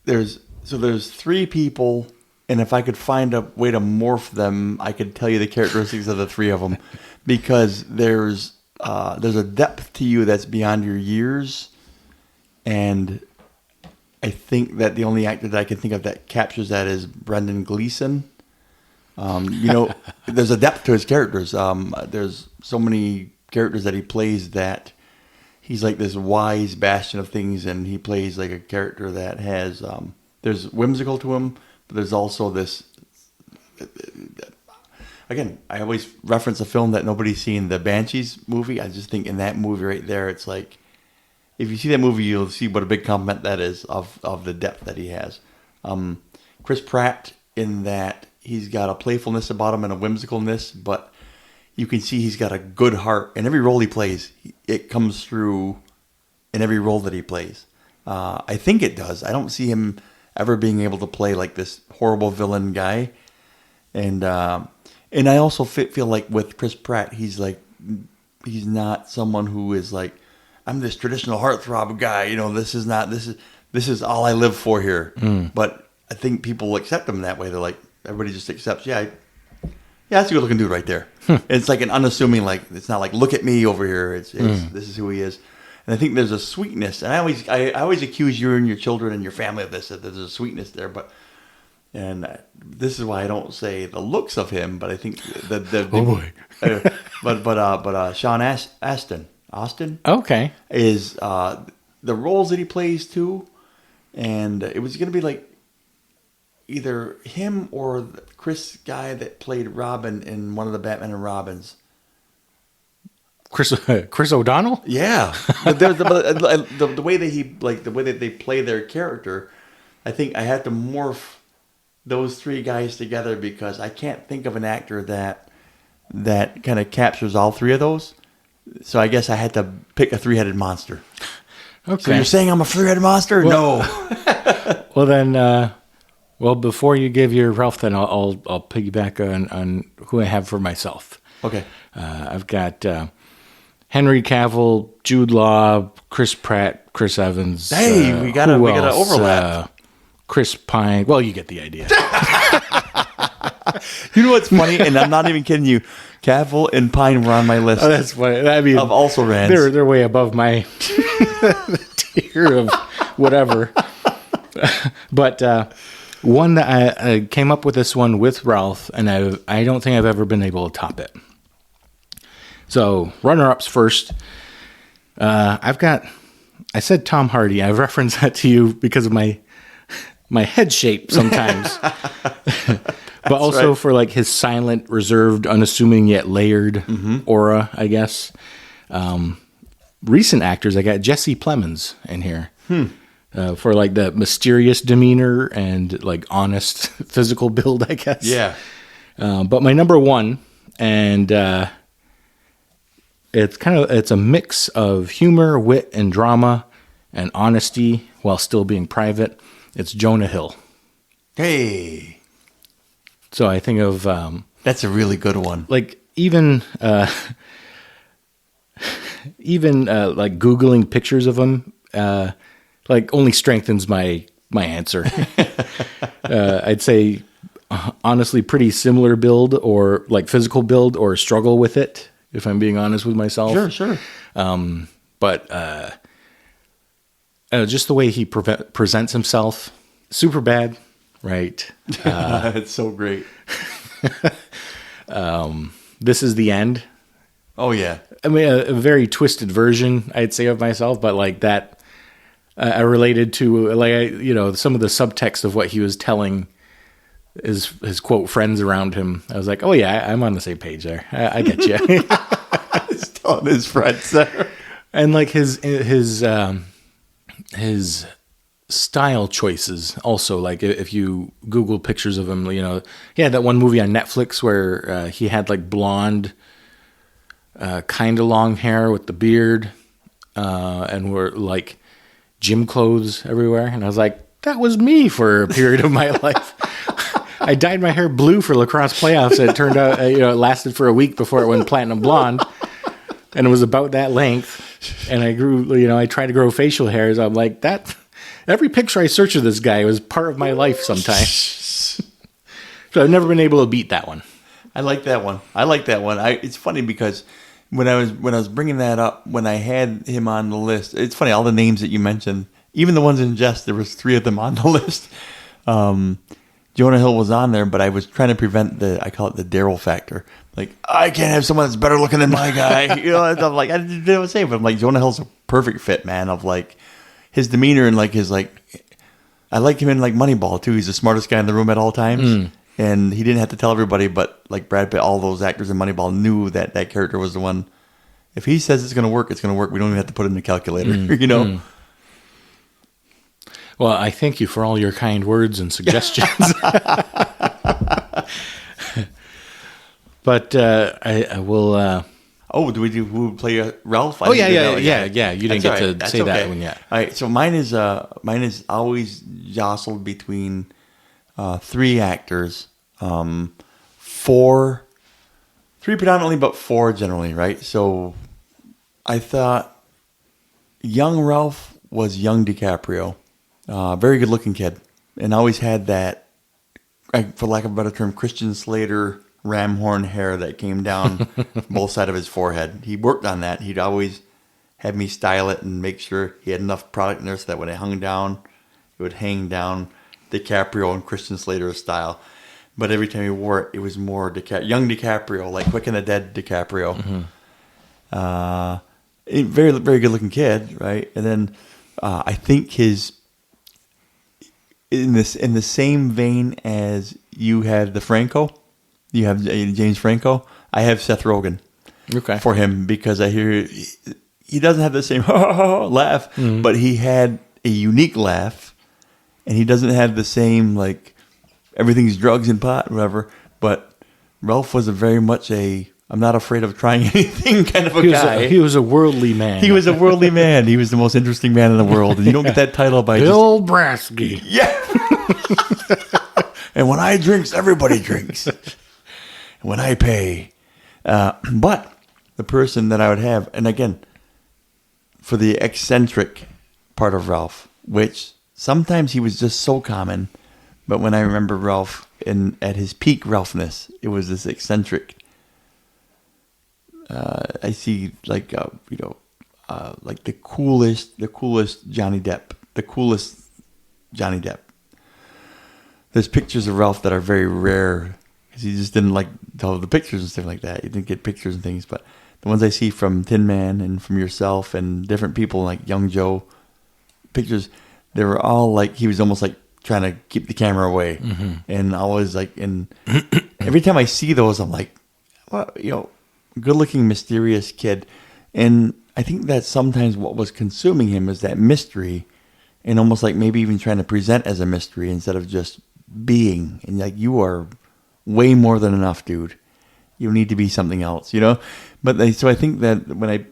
there's 3 people, and if I could find a way to morph them, I could tell you the characteristics of the 3 of them, because there's a depth to you that's beyond your years, and I think that the only actor that I can think of that captures that is Brendan Gleeson. There's a depth to his characters. There's so many characters that he plays that he's like this wise bastion of things, and he plays like a character that has there's whimsical to him, but there's also this. Again, I always reference a film that nobody's seen, the Banshees movie. I just think in that movie right there, it's like, if you see that movie, you'll see what a big compliment that is of the depth that he has. Chris Pratt, in that he's got a playfulness about him and a whimsicalness, but you can see he's got a good heart. In every role he plays, it comes through in every role that he plays. I think it does. I don't see him. ever being able to play like this horrible villain guy. And I also feel like with Chris Pratt, he's not someone who is like, I'm this traditional heartthrob guy. You know, this is all I live for here. But I think people accept him that way. They're like, everybody just accepts, yeah, that's a good looking dude right there. It's like an unassuming, like, it's not like, look at me over here. It's this is who he is. And I think there's a sweetness. And I always accuse you and your children and your family of this, that there's a sweetness there. And this is why I don't say the looks of him, but I think oh boy. but Sean Austin, okay, is the roles that he plays too, and it was going to be like either him or the Chris guy that played Robin in one of the Batman and Robins. Chris O'Donnell. Yeah, but the way that they play their character, I think I had to morph those three guys together because I can't think of an actor that kind of captures all three of those. So I guess I had to pick a three-headed monster. Okay. So you're saying I'm a three-headed monster? Well, no. Well then, before you give your Ralph, then I'll piggyback on who I have for myself. Okay. I've got Henry Cavill, Jude Law, Chris Pratt, Chris Evans. Hey, we gotta overlap. Chris Pine. Well, you get the idea. You know what's funny, and I'm not even kidding you. Cavill and Pine were on my list. Oh, that's funny. I mean, of also rans. They're way above my tier of whatever. But one that I came up with this one with Ralph, and I don't think I've ever been able to top it. So runner-ups first. I said Tom Hardy. I referenced that to you because of my head shape sometimes. But also for like his silent, reserved, unassuming yet layered aura, I guess. Recent actors, I got Jesse Plemons in here for like the mysterious demeanor and like honest physical build, I guess. Yeah. But my number one, and it's a mix of humor, wit, and drama, and honesty while still being private. It's Jonah Hill. Hey. So I think of that's a really good one. Like even like Googling pictures of him, like only strengthens my answer. I'd say honestly pretty similar build or like physical build or struggle with it, if I'm being honest with myself. Sure. But just the way he presents himself, super bad. Right. It's so great. This is the end. Oh, yeah. I mean, a very twisted version, I'd say, of myself, but like that, I related to, like, some of the subtext of what he was telling his quote friends around him. I was like, oh, yeah, I'm on the same page there. I get you. He's telling his friends there. And like his style choices also, like if you Google pictures of him, he had that one movie on Netflix where he had like blonde kind of long hair with the beard and wore like gym clothes everywhere, and I was like, that was me for a period of my life. I dyed my hair blue for lacrosse playoffs, and it turned out it lasted for a week before it went platinum blonde, and it was about that length, and I grew I tried to grow facial hairs. I'm like, that every picture I search of this guy was part of my life sometime. So I've never been able to beat that one. I like that one. It's funny because when I was bringing that up, when I had him on the list, it's funny, all the names that you mentioned, even the ones in jest, there was 3 of them on the list. Jonah Hill was on there, but I was trying to prevent I call it the Daryl factor. Like, I can't have someone that's better looking than my guy. I'm like, I didn't know what to say, but I'm like, Jonah Hill's a perfect fit, man, of like, his demeanor and like his like, I like him in like Moneyball too. He's the smartest guy in the room at all times, and he didn't have to tell everybody. But like Brad Pitt, all those actors in Moneyball knew that character was the one. If he says it's going to work, it's going to work. We don't even have to put it in the calculator, Well, I thank you for all your kind words and suggestions. But I will. Oh, do who would play Ralph? Oh, yeah. You didn't get to say that one yet. All right, so mine is always jostled between 3 actors, 3 predominantly, but 4 generally, right? So I thought young Ralph was young DiCaprio, very good looking kid, and always had that, for lack of a better term, Christian Slater ram horn hair that came down both sides of his forehead. He worked on that. He'd always have me style it and make sure he had enough product in there so that when it hung down, it would hang down DiCaprio and Christian Slater style. But every time he wore it, it was more young DiCaprio, like Quick and the Dead DiCaprio. Mm-hmm. Very, very good looking kid, right? And then I think in the same vein as you had the Franco, you have James Franco. I have Seth Rogen for him because I hear he doesn't have the same laugh, but he had a unique laugh, and he doesn't have the same like everything's drugs and pot, whatever. But Ralph was very much I'm not afraid of trying anything kind of guy. He was a worldly man. He was a worldly man. He was the most interesting man in the world, and you don't get that title by Bill Brasky. Yeah. And when I drinks, everybody drinks. When I pay. But the person that I would have, and again, for the eccentric part of Ralph, which sometimes he was just so common, but when I remember Ralph at his peak Ralphness, it was this eccentric. I see like the coolest Johnny Depp. There's pictures of Ralph that are very rare because he just didn't like all the pictures and stuff like that. He didn't get pictures and things, but the ones I see from Tin Man and from yourself and different people like Young Joe pictures, they were all like he was almost like trying to keep the camera away, and always like. And every time I see those, I'm like, well, good-looking, mysterious kid, and I think that's sometimes what was consuming him is that mystery, and almost like maybe even trying to present as a mystery instead of just being. And like, you are way more than enough, dude. You need to be something else, But so I think that when I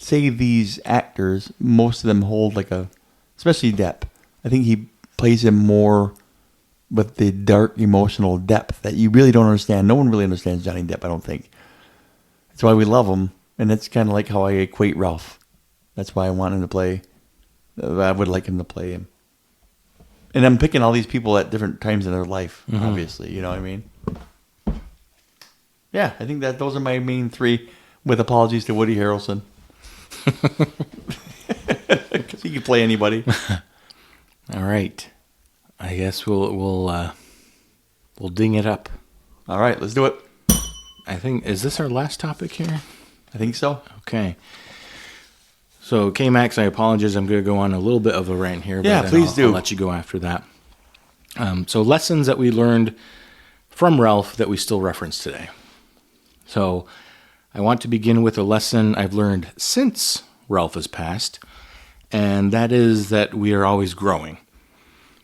say these actors, most of them hold especially Depp. I think he plays him more with the dark emotional depth that you really don't understand. No one really understands Johnny Depp, I don't think. That's why we love him, and that's kind of like how I equate Ralph. That's why I want him to play. I would like him to play him. And I'm picking all these people at different times in their life, obviously. You know what I mean? Yeah, I think that those are my main 3, with apologies to Woody Harrelson. Because he can play anybody. All right. I guess we'll ding it up. All right, let's do it. I think, is this our last topic here? I think so. Okay. So, K-Max, I apologize. I'm going to go on a little bit of a rant here. Yeah, but please do. I'll let you go after that. So, lessons that we learned from Ralph that we still reference today. So, I want to begin with a lesson I've learned since Ralph has passed, and that is that we are always growing.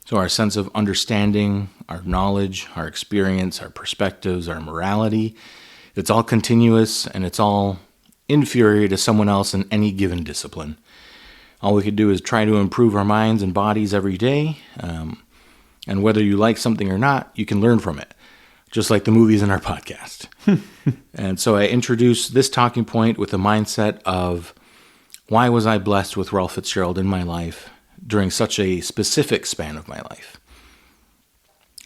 So, our sense of understanding, our knowledge, our experience, our perspectives, our morality, it's all continuous, and it's all inferior to someone else in any given discipline. All we could do is try to improve our minds and bodies every day, and whether you like something or not, you can learn from it, just like the movies in our podcast. And so I introduced this talking point with the mindset of, why was I blessed with Ralph Fitzgerald in my life during such a specific span of my life?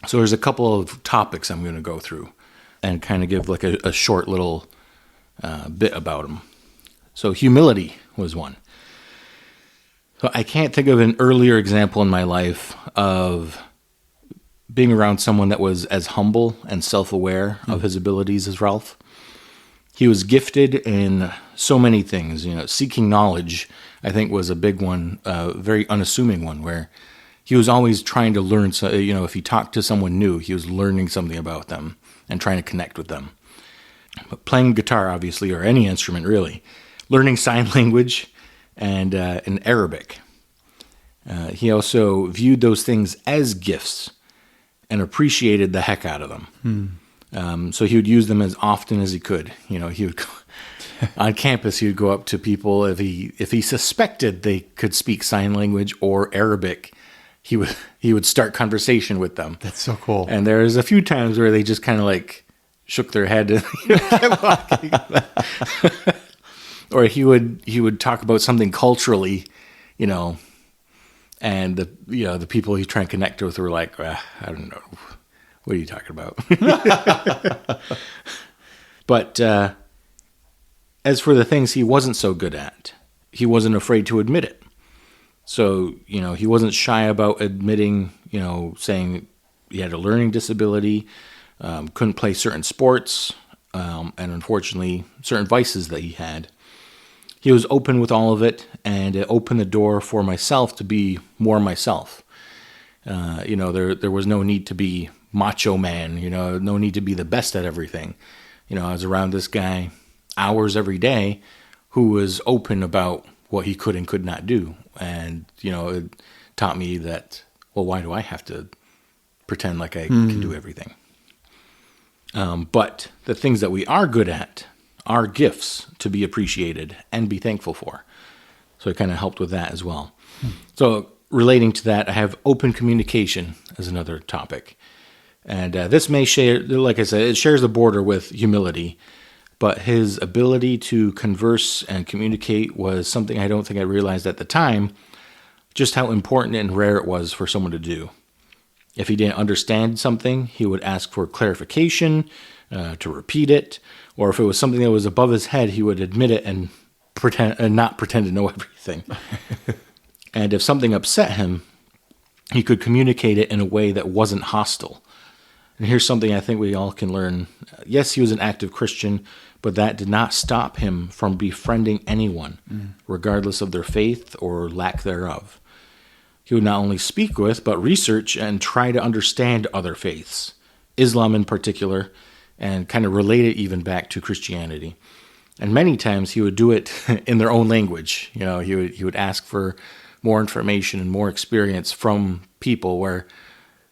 So there's a couple of topics I'm going to go through and kind of give like a short little bit about him. So humility was one. So I can't think of an earlier example in my life of being around someone that was as humble and self-aware of his abilities as Ralph. He was gifted in so many things. Seeking knowledge, I think, was a big one, a very unassuming one, where he was always trying to learn. So, if he talked to someone new, he was learning something about them and trying to connect with them. But playing guitar, obviously, or any instrument really, learning sign language and in Arabic. He also viewed those things as gifts and appreciated the heck out of them. So he would use them as often as he could. He would On campus, he would go up to people if he suspected they could speak sign language or Arabic. He would start conversation with them. That's so cool. And there's a few times where they just kind of like shook their head and kept walking. Or he would talk about something culturally, and the people he's trying to connect with were like, I don't know, what are you talking about? But as for the things he wasn't so good at, he wasn't afraid to admit it. So, he wasn't shy about admitting, saying he had a learning disability, couldn't play certain sports, and unfortunately, certain vices that he had. He was open with all of it, and it opened the door for myself to be more myself. There was no need to be macho man, no need to be the best at everything. I was around this guy hours every day who was open about what he could and could not do. And, it taught me that, well, why do I have to pretend like I can do everything? But the things that we are good at are gifts to be appreciated and be thankful for. So it kind of helped with that as well. So relating to that, I have open communication as another topic. And this may share, like I said, it shares the border with humility. But his ability to converse and communicate was something I don't think I realized at the time, just how important and rare it was for someone to do. If he didn't understand something, he would ask for clarification, to repeat it, or if it was something that was above his head, he would admit it and not pretend to know everything. And if something upset him, he could communicate it in a way that wasn't hostile. And here's something I think we all can learn. Yes, he was an active Christian, but that did not stop him from befriending anyone, regardless of their faith or lack thereof. He would not only speak with, but research and try to understand other faiths, Islam in particular, and kind of relate it even back to Christianity. And many times he would do it in their own language. He would ask for more information and more experience from people where,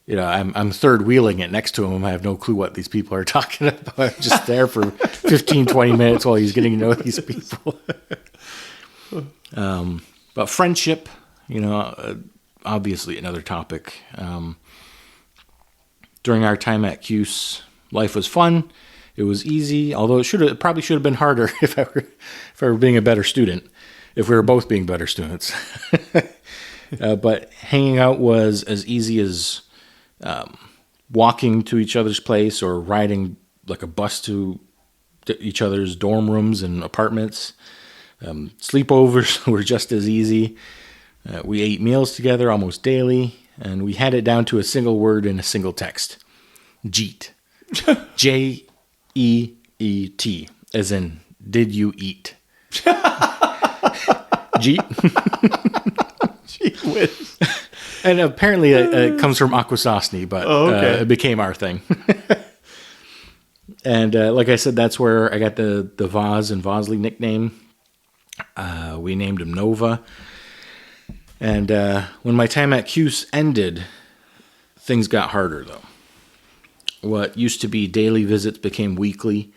I'm third wheeling it next to him. I have no clue what these people are talking about. I'm just there for 15, 20 minutes while he's getting to know these people. But friendship, obviously another topic. During our time at CUSE, life was fun. It was easy, although it probably should have been harder if I were being a better student, if we were both being better students. But hanging out was as easy as walking to each other's place or riding like a bus to each other's dorm rooms and apartments. Sleepovers were just as easy. We ate meals together almost daily, and we had it down to a single word in a single text. Jeet. Jeet, as in, did you eat? Jeet. Gee whiz. And apparently it comes from Akwesasne, but it became our thing. And like I said, that's where I got the Voz and Vosley nickname. We named him Nova. And when my time at CUSE ended, things got harder, though. What used to be daily visits became weekly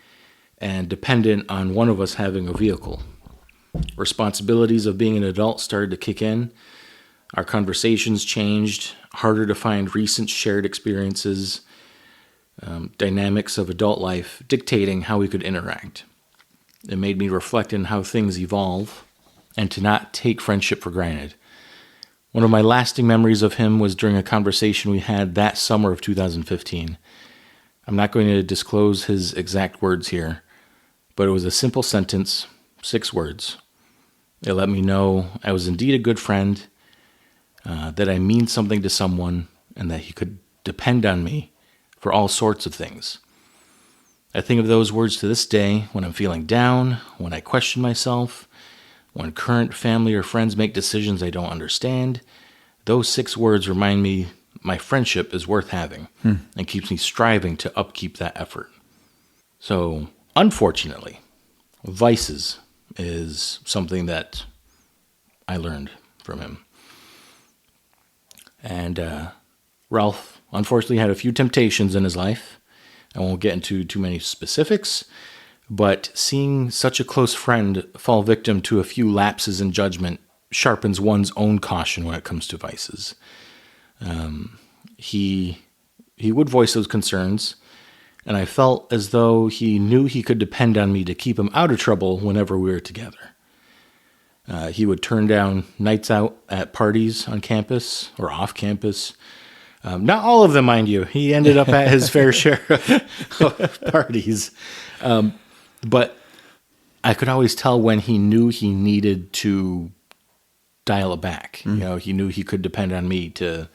and dependent on one of us having a vehicle. Responsibilities of being an adult started to kick in. Our conversations changed, harder to find recent shared experiences, dynamics of adult life dictating how we could interact. It made me reflect on how things evolve and to not take friendship for granted. One of my lasting memories of him was during a conversation we had that summer of 2015. I'm not going to disclose his exact words here, but it was a simple sentence, 6 words. It let me know I was indeed a good friend, that I mean something to someone, and that he could depend on me for all sorts of things. I think of those words to this day when I'm feeling down, when I question myself, when current family or friends make decisions I don't understand. Those 6 words remind me my friendship is worth having and keeps me striving to upkeep that effort. So, unfortunately, vices is something that I learned from him. And Ralph, unfortunately, had a few temptations in his life. I won't get into too many specifics, But seeing such a close friend fall victim to a few lapses in judgment sharpens one's own caution when it comes to vices. He would voice those concerns, and I felt as though he knew he could depend on me to keep him out of trouble whenever we were together. He would turn down nights out at parties on campus or off campus. Not all of them, mind you. He ended up at his fair share of parties. But I could always tell when he knew he needed to dial it back. He knew he could depend on me to,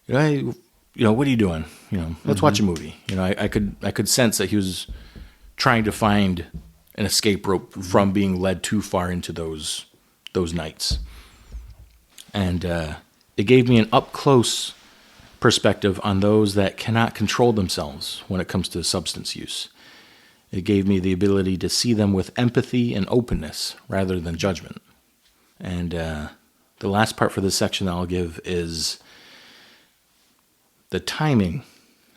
hey, what are you doing? Let's watch a movie. I could sense that he was trying to find an escape rope from being led too far into those nights. And it gave me an up-close perspective on those that cannot control themselves when it comes to substance use. It gave me the ability to see them with empathy and openness rather than judgment. And the last part for this section that I'll give is the timing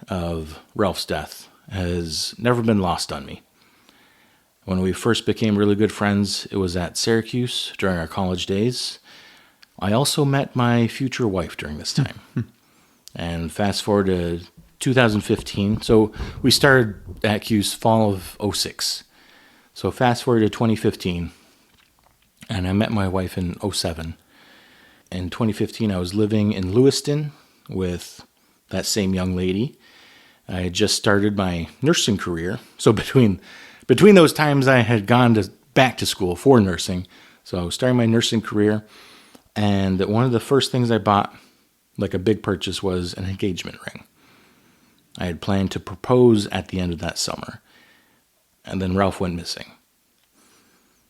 of Ralph's death has never been lost on me. When we first became really good friends, it was at Syracuse during our college days. I also met my future wife during this time. And fast forward to 2015. So we started at Cuse fall of 06. So fast forward to 2015. And I met my wife in 07. In 2015, I was living in Lewiston with that same young lady. I had just started my nursing career. So between those times, I had gone back to school for nursing. So I was starting my nursing career. And one of the first things I bought, like a big purchase, was an engagement ring. I had planned to propose at the end of that summer. And then Ralph went missing.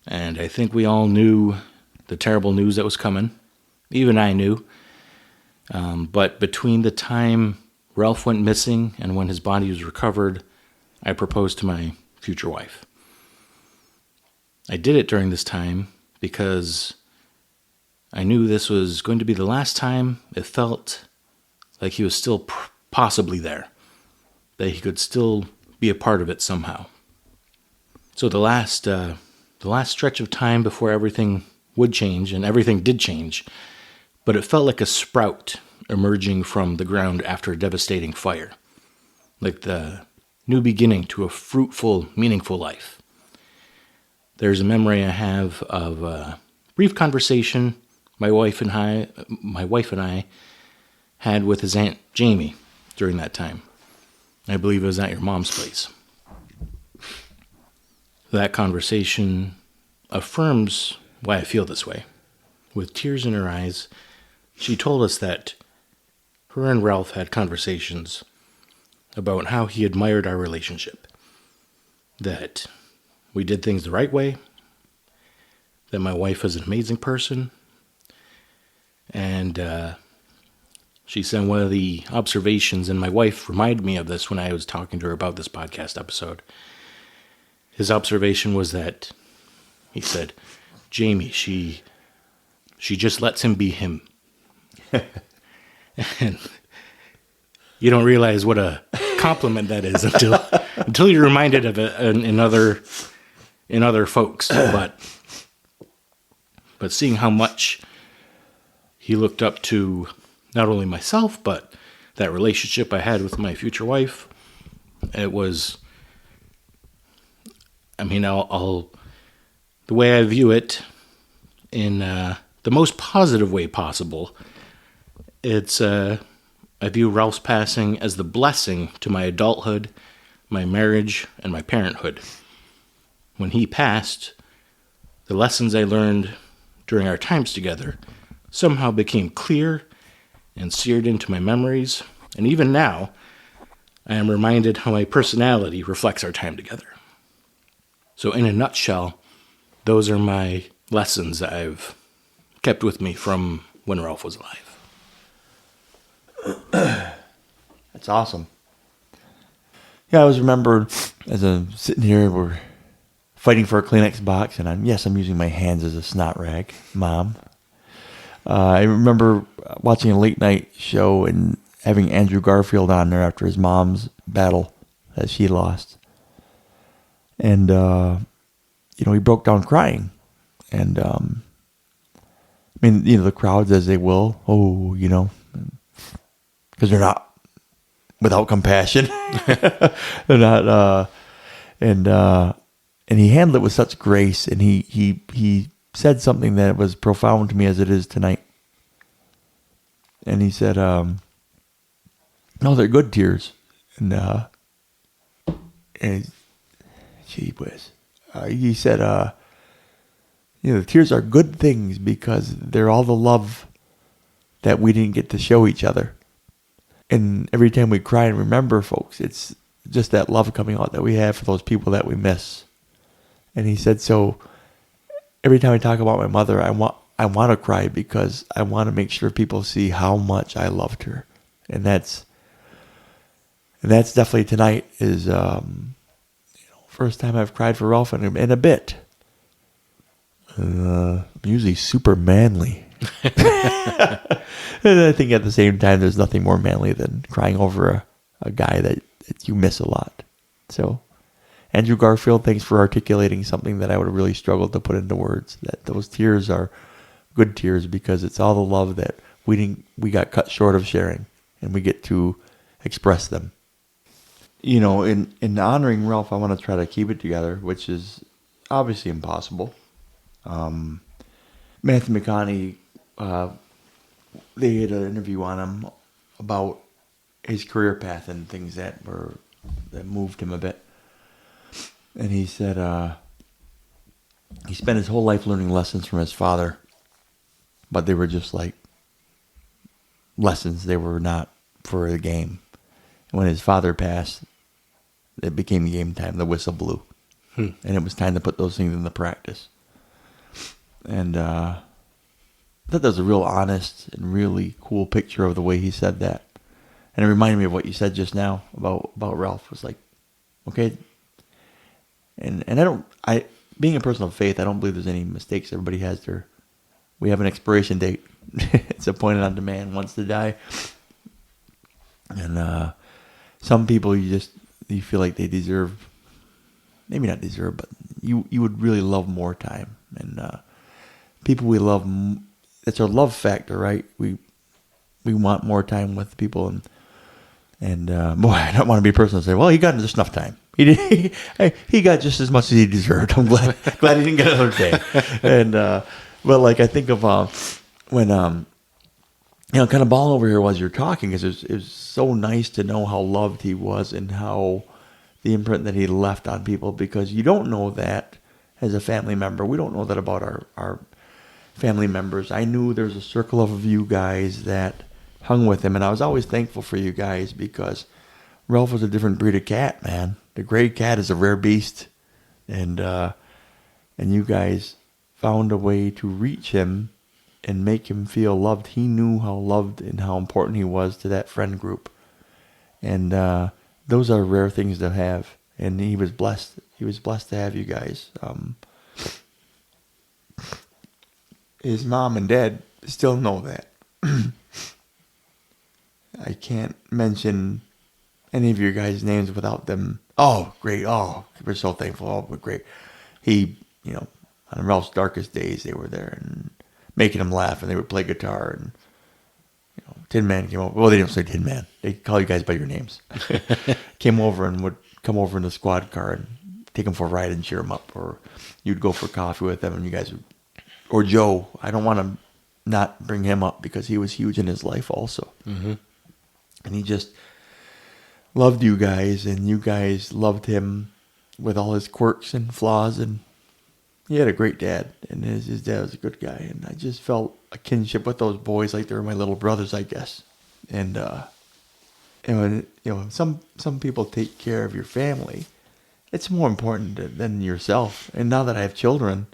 And I think we all knew the terrible news that was coming. Even I knew. But between the time Ralph went missing and when his body was recovered, I proposed to my future wife. I did it during this time because I knew this was going to be the last time it felt like he was still possibly there, that he could still be a part of it somehow. So the last stretch of time before everything would change, and everything did change, but it felt like a sprout emerging from the ground after a devastating fire, like the new beginning to a fruitful, meaningful life. There's a memory I have of a brief conversation my wife and I had with his Aunt Jamie during that time. I believe it was at your mom's place. That conversation affirms why I feel this way. With tears in her eyes, she told us that her and Ralph had conversations about how he admired our relationship, that we did things the right way, that my wife was an amazing person, and she said one of the observations, and my wife reminded me of this when I was talking to her about this podcast episode. His observation was that, he said, Jamie, she just lets him be him. And you don't realize what a compliment that is until you're reminded of it in other folks. But seeing how much he looked up to not only myself, but that relationship I had with my future wife, it was, the way I view it in the most positive way possible, it's, I view Ralph's passing as the blessing to my adulthood, my marriage, and my parenthood. When he passed, the lessons I learned during our times together somehow became clear and seared into my memories, and even now, I am reminded how my personality reflects our time together. So in a nutshell, those are my lessons that I've kept with me from when Ralph was alive. That's awesome. Yeah, I always remember as I'm sitting here, we're fighting for a Kleenex box, and I'm using my hands as a snot rag, Mom. I remember watching a late night show and having Andrew Garfield on there after his mom's battle that she lost. And, he broke down crying. And, the crowds, as they will, because they're not without compassion. They're not, and he handled it with such grace. And he said something that was profound to me as it is tonight. And he said, no, they're good tears. And gee whiz. He said, the tears are good things because they're all the love that we didn't get to show each other. And every time we cry and remember, folks, it's just that love coming out that we have for those people that we miss. And he said, so every time I talk about my mother, I want to cry because I want to make sure people see how much I loved her. And that's definitely tonight is, first time I've cried for Ralph in a bit. I'm usually super manly. And I think at the same time, there's nothing more manly than crying over a guy that you miss a lot. So, Andrew Garfield, thanks for articulating something that I would have really struggled to put into words. That those tears are good tears because it's all the love that we got cut short of sharing, and we get to express them. In honoring Ralph, I want to try to keep it together, which is obviously impossible. Matthew McConaughey, they had an interview on him about his career path and things that moved him a bit. And he said he spent his whole life learning lessons from his father, but they were just like lessons. They were not for the game. When his father passed, it became game time. The whistle blew. And it was time to put those things into practice. And I thought that was a real honest and really cool picture of the way he said that. And it reminded me of what you said just now about Ralph. It was like, okay. And being a person of faith, I don't believe there's any mistakes. Everybody has we have an expiration date. It's appointed unto man once to die. And some people you feel like they deserve, maybe not deserve, but you would really love more time. And people we love, it's our love factor, right? We want more time with people, and boy, I don't want to be a person to say, well, he got just enough time. He got just as much as he deserved. I'm glad he didn't get another day. And but like I think of when kind of balling over here while you're talking, because it was so nice to know how loved he was and how the imprint that he left on people, because you don't know that as a family member. We don't know that about our family members. I knew there's a circle of you guys that hung with him, and I was always thankful for you guys because Ralph was a different breed of cat, man. The gray cat is a rare beast, and you guys found a way to reach him and make him feel loved. He knew how loved and how important he was to that friend group, and those are rare things to have. And he was blessed. He was blessed to have you guys. His mom and dad still know that. I can't mention any of your guys' names without them. Oh, great. Oh, we're so thankful. Oh, we're great. He, on Ralph's darkest days, they were there and making him laugh, and they would play guitar. And, Tin Man came over. Well, they didn't say Tin Man. They call you guys by your names. Came over and would come over in the squad car and take him for a ride and cheer him up. Or you'd go for coffee with them, and you guys would. Or Joe. I don't want to not bring him up because he was huge in his life also. Mm-hmm. And he just loved you guys, and you guys loved him with all his quirks and flaws. And he had a great dad, and his dad was a good guy. And I just felt a kinship with those boys, like they were my little brothers, I guess. And some people take care of your family. It's more important than yourself. And now that I have children,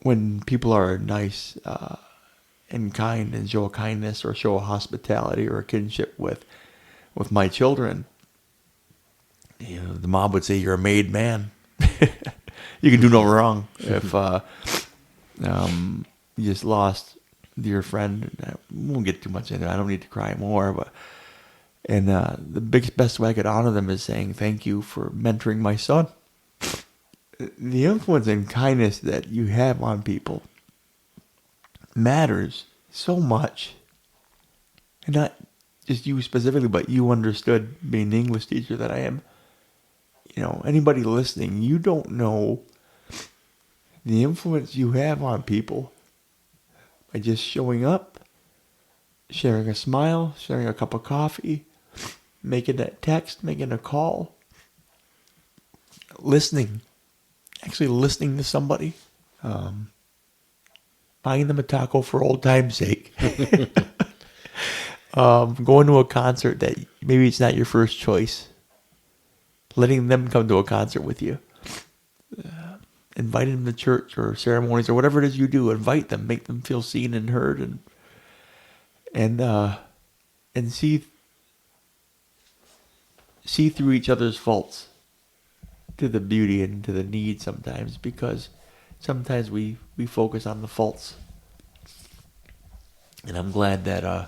when people are nice and kind and show a kindness or show a hospitality or a kinship with my children, the mob would say you're a made man. You can do no wrong. If you just lost a dear friend, I won't get too much into it. I don't need to cry more, but And the best way I could honor them is saying thank you for mentoring my son. The influence and kindness that you have on people matters so much. And not just you specifically, but you understood, being the English teacher that I am. Anybody listening, you don't know the influence you have on people by just showing up, sharing a smile, sharing a cup of coffee, making that text, making a call, actually listening to somebody, buying them a taco for old time's sake, going to a concert that maybe it's not your first choice, letting them come to a concert with you, inviting them to church or ceremonies or whatever it is you do. Invite them, make them feel seen and heard, and see through each other's faults to the beauty and to the need sometimes, because sometimes we focus on the faults. And I'm glad that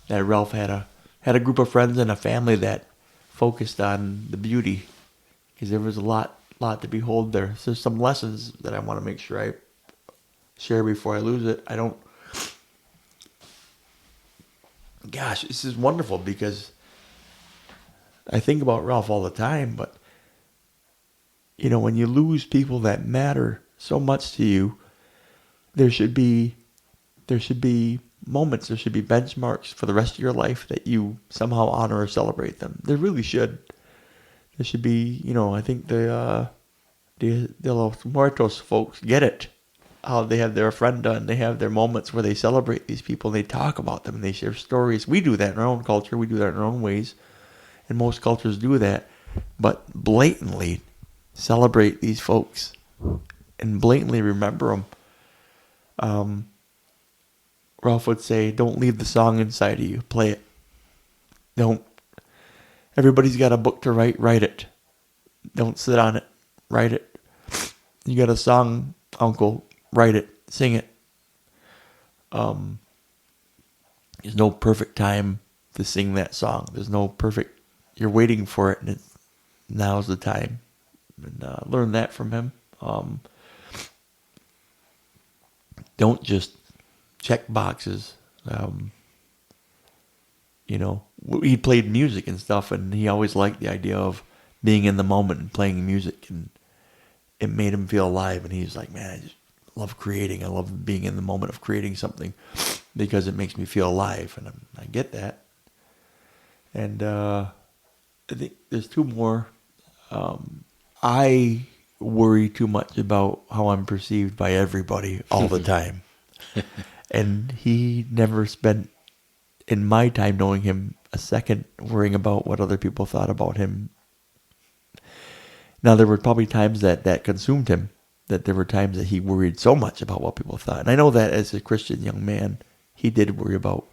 Ralph had a group of friends and a family that focused on the beauty, because there was a lot to behold there. So there's some lessons that I want to make sure I share before I lose it. Gosh, this is wonderful, because I think about Ralph all the time, but when you lose people that matter so much to you, there should be moments, there should be benchmarks for the rest of your life that you somehow honor or celebrate them. There really should. There should be, I think the Los Muertos folks get it. How they have their ofrenda and they have their moments where they celebrate these people and they talk about them and they share stories. We do that in our own culture. We do that in our own ways. And most cultures do that. But blatantly celebrate these folks and blatantly remember them. Ralph would say, don't leave the song inside of you. Play it. Don't. Everybody's got a book to write it. Don't sit on it. Write it. You got a song, uncle, write it. Sing it. There's no perfect time to sing that song. There's no perfect, you're waiting for it, and now's the time. And learn that from him. Don't just check boxes. He played music and stuff, and he always liked the idea of being in the moment and playing music, and it made him feel alive. And he's like, man, I just love creating. I love being in the moment of creating something because it makes me feel alive, and I get that. And I think there's two more. I worry too much about how I'm perceived by everybody all the time. And he never spent, in my time knowing him, a second worrying about what other people thought about him. Now, there were probably times that consumed him, that there were times that he worried so much about what people thought. And I know that as a Christian young man, he did worry about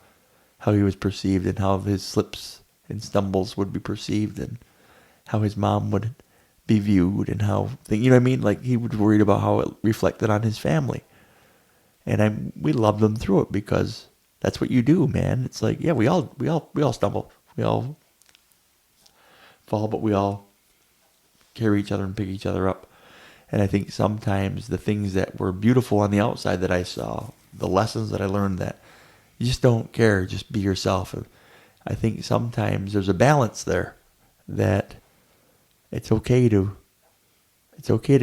how he was perceived and how his slips and stumbles would be perceived and how his mom would be viewed and how, you know what I mean? Like, he was worried about how it reflected on his family. And we loved him through it, because that's what you do, man. It's like, yeah, we all stumble. We all fall, but we all carry each other and pick each other up. And I think sometimes the things that were beautiful on the outside that I saw, the lessons that I learned, that you just don't care, just be yourself. And I think sometimes there's a balance there, that it's okay to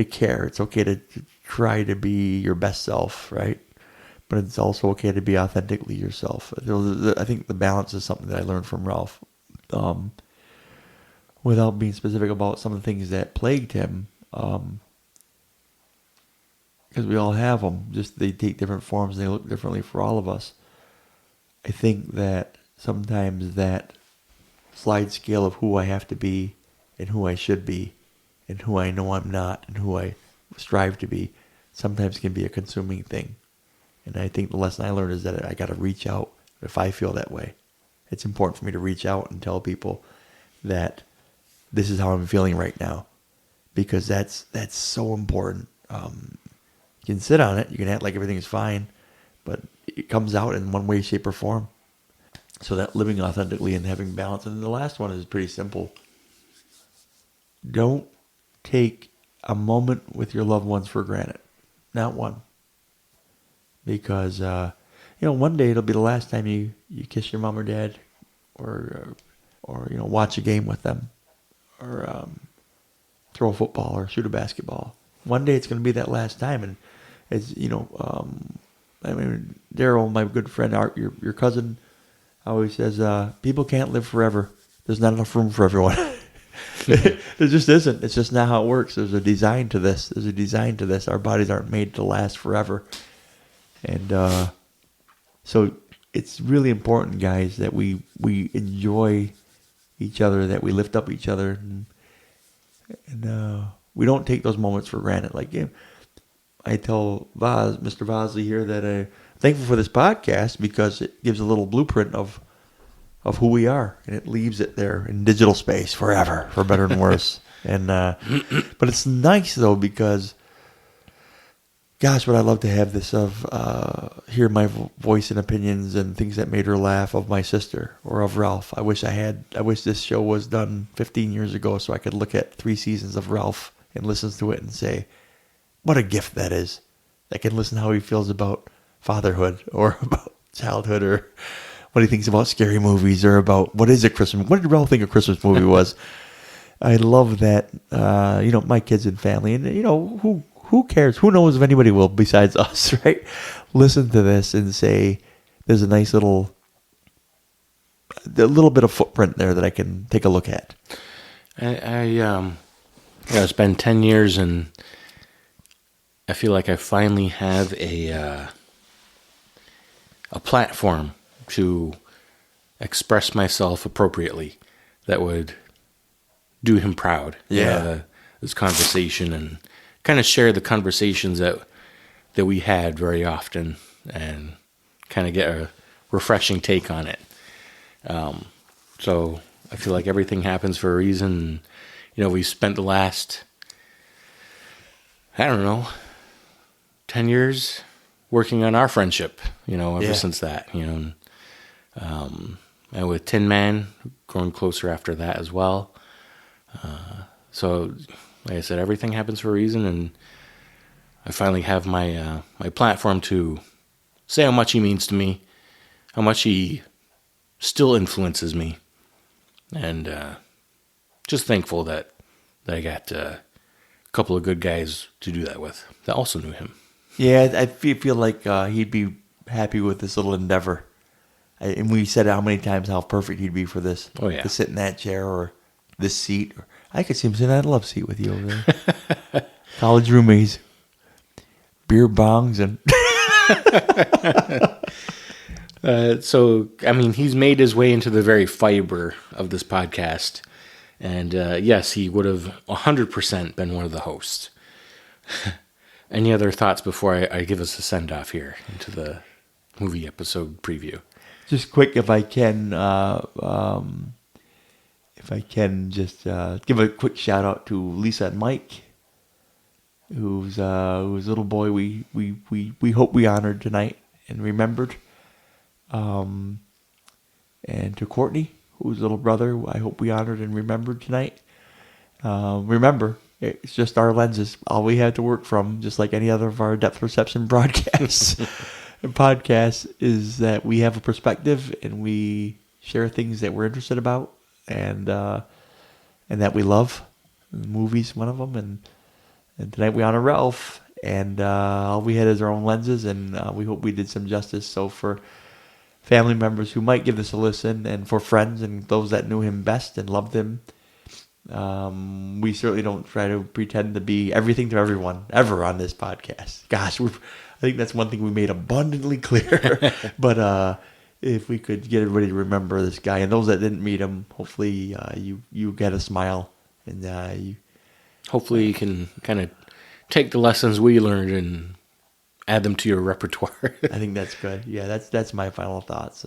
care. It's okay to try to be your best self, right? But it's also okay to be authentically yourself. I think the balance is something that I learned from Ralph. Without being specific about some of the things that plagued him, because we all have them, just they take different forms and they look differently for all of us. I think that sometimes that slide scale of who I have to be and who I should be and who I know I'm not and who I strive to be sometimes can be a consuming thing. And I think the lesson I learned is that I got to reach out if I feel that way. It's important for me to reach out and tell people that this is how I'm feeling right now, because that's so important. You can sit on it, you can act like everything is fine, but it comes out in one way, shape, or form. So that living authentically and having balance. And the last one is pretty simple. Don't take a moment with your loved ones for granted. Not one. Because, one day it'll be the last time you kiss your mom or dad or watch a game with them or throw a football or shoot a basketball. One day it's going to be that last time. And it's, Daryl, my good friend, Art, your cousin, always says, people can't live forever. There's not enough room for everyone. There just isn't. It's just not how it works. There's a design to this. Our bodies aren't made to last forever. And so it's really important, guys, that we enjoy each other, that we lift up each other, and we don't take those moments for granted. Like, I tell Mr. Vosley here that I'm thankful for this podcast because it gives a little blueprint of who we are, and it leaves it there in digital space forever, for better and worse. And but it's nice though because, gosh, would I love to have this hear my voice and opinions and things that made her laugh of my sister or of Ralph. I wish this show was done 15 years ago so I could look at 3 seasons of Ralph and listen to it and say, what a gift that is. I can listen to how he feels about fatherhood or about childhood or what he thinks about scary movies or about what did Ralph think a Christmas movie was. I love that, my kids and family, and who cares? Who knows if anybody will besides us, right? Listen to this and say, there's a nice little bit of footprint there that I can take a look at. It's been 10 years and I feel like I finally have a platform to express myself appropriately that would do him proud. Yeah. This conversation and kind of share the conversations that we had very often and kind of get a refreshing take on it. So I feel like everything happens for a reason. We spent the last, 10 years working on our friendship, ever since that, and with Tin Man, growing closer after that as well. So, like I said, everything happens for a reason, and I finally have my platform to say how much he means to me, how much he still influences me, and just thankful that I got a couple of good guys to do that with that also knew him. Yeah, I feel like he'd be happy with this little endeavor. And we said how many times how perfect he'd be for this. Oh, yeah. To sit in that chair or this seat. I could see him sitting in that love seat with you over there. College roomies. Beer bongs and... he's made his way into the very fiber of this podcast. And yes, he would have 100% been one of the hosts. Any other thoughts before I give us a send-off here into the movie episode preview? Just quick, if I can just give a quick shout out to Lisa and Mike, whose little boy we hope we honored tonight and remembered, and to Courtney, whose little brother I hope we honored and remembered tonight. Remember, it's just our lenses, all we have to work from, just like any other of our depth perception broadcasts. Podcast is that we have a perspective and we share things that we're interested about and that we love. The movie's one of them, and tonight we honor Ralph, and all we had is our own lenses, and we hope we did some justice. So for family members who might give this a listen, and for friends and those that knew him best and loved him, we certainly don't try to pretend to be everything to everyone ever on this podcast. Gosh, I think that's one thing we made abundantly clear. But if we could get everybody to remember this guy, and those that didn't meet him, hopefully you get a smile, and hopefully you can kind of take the lessons we learned and add them to your repertoire. I think that's good. Yeah, that's my final thoughts.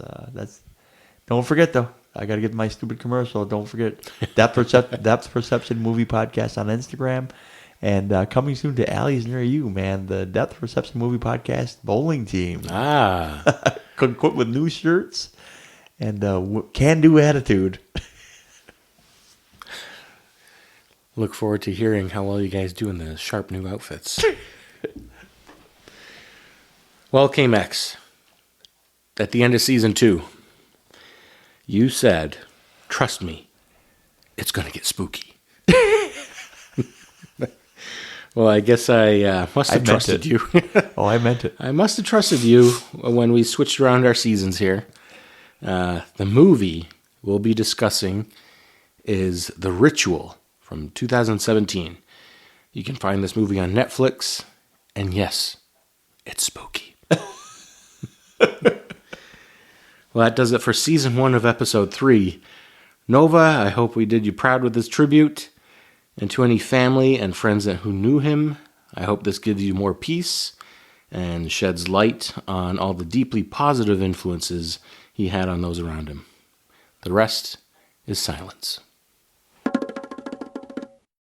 Don't forget though. I got to get my stupid commercial. Don't forget Depth Perception Movie Podcast on Instagram. And coming soon to alleys near you, man, the Depth Perception Movie Podcast bowling team. Equipped with new shirts and can-do attitude. Look forward to hearing how well you guys do in the sharp new outfits. Well, K-Mex, at the end of season 2, you said, trust me, it's going to get spooky. Well, I guess I must have trusted you. Oh, I meant it. I must have trusted you when we switched around our seasons here. The movie we'll be discussing is The Ritual from 2017. You can find this movie on Netflix, and yes, it's spooky. Well, that does it for season 1 of episode 3. Nova, I hope we did you proud with this tribute. And to any family and friends who knew him, I hope this gives you more peace and sheds light on all the deeply positive influences he had on those around him. The rest is silence.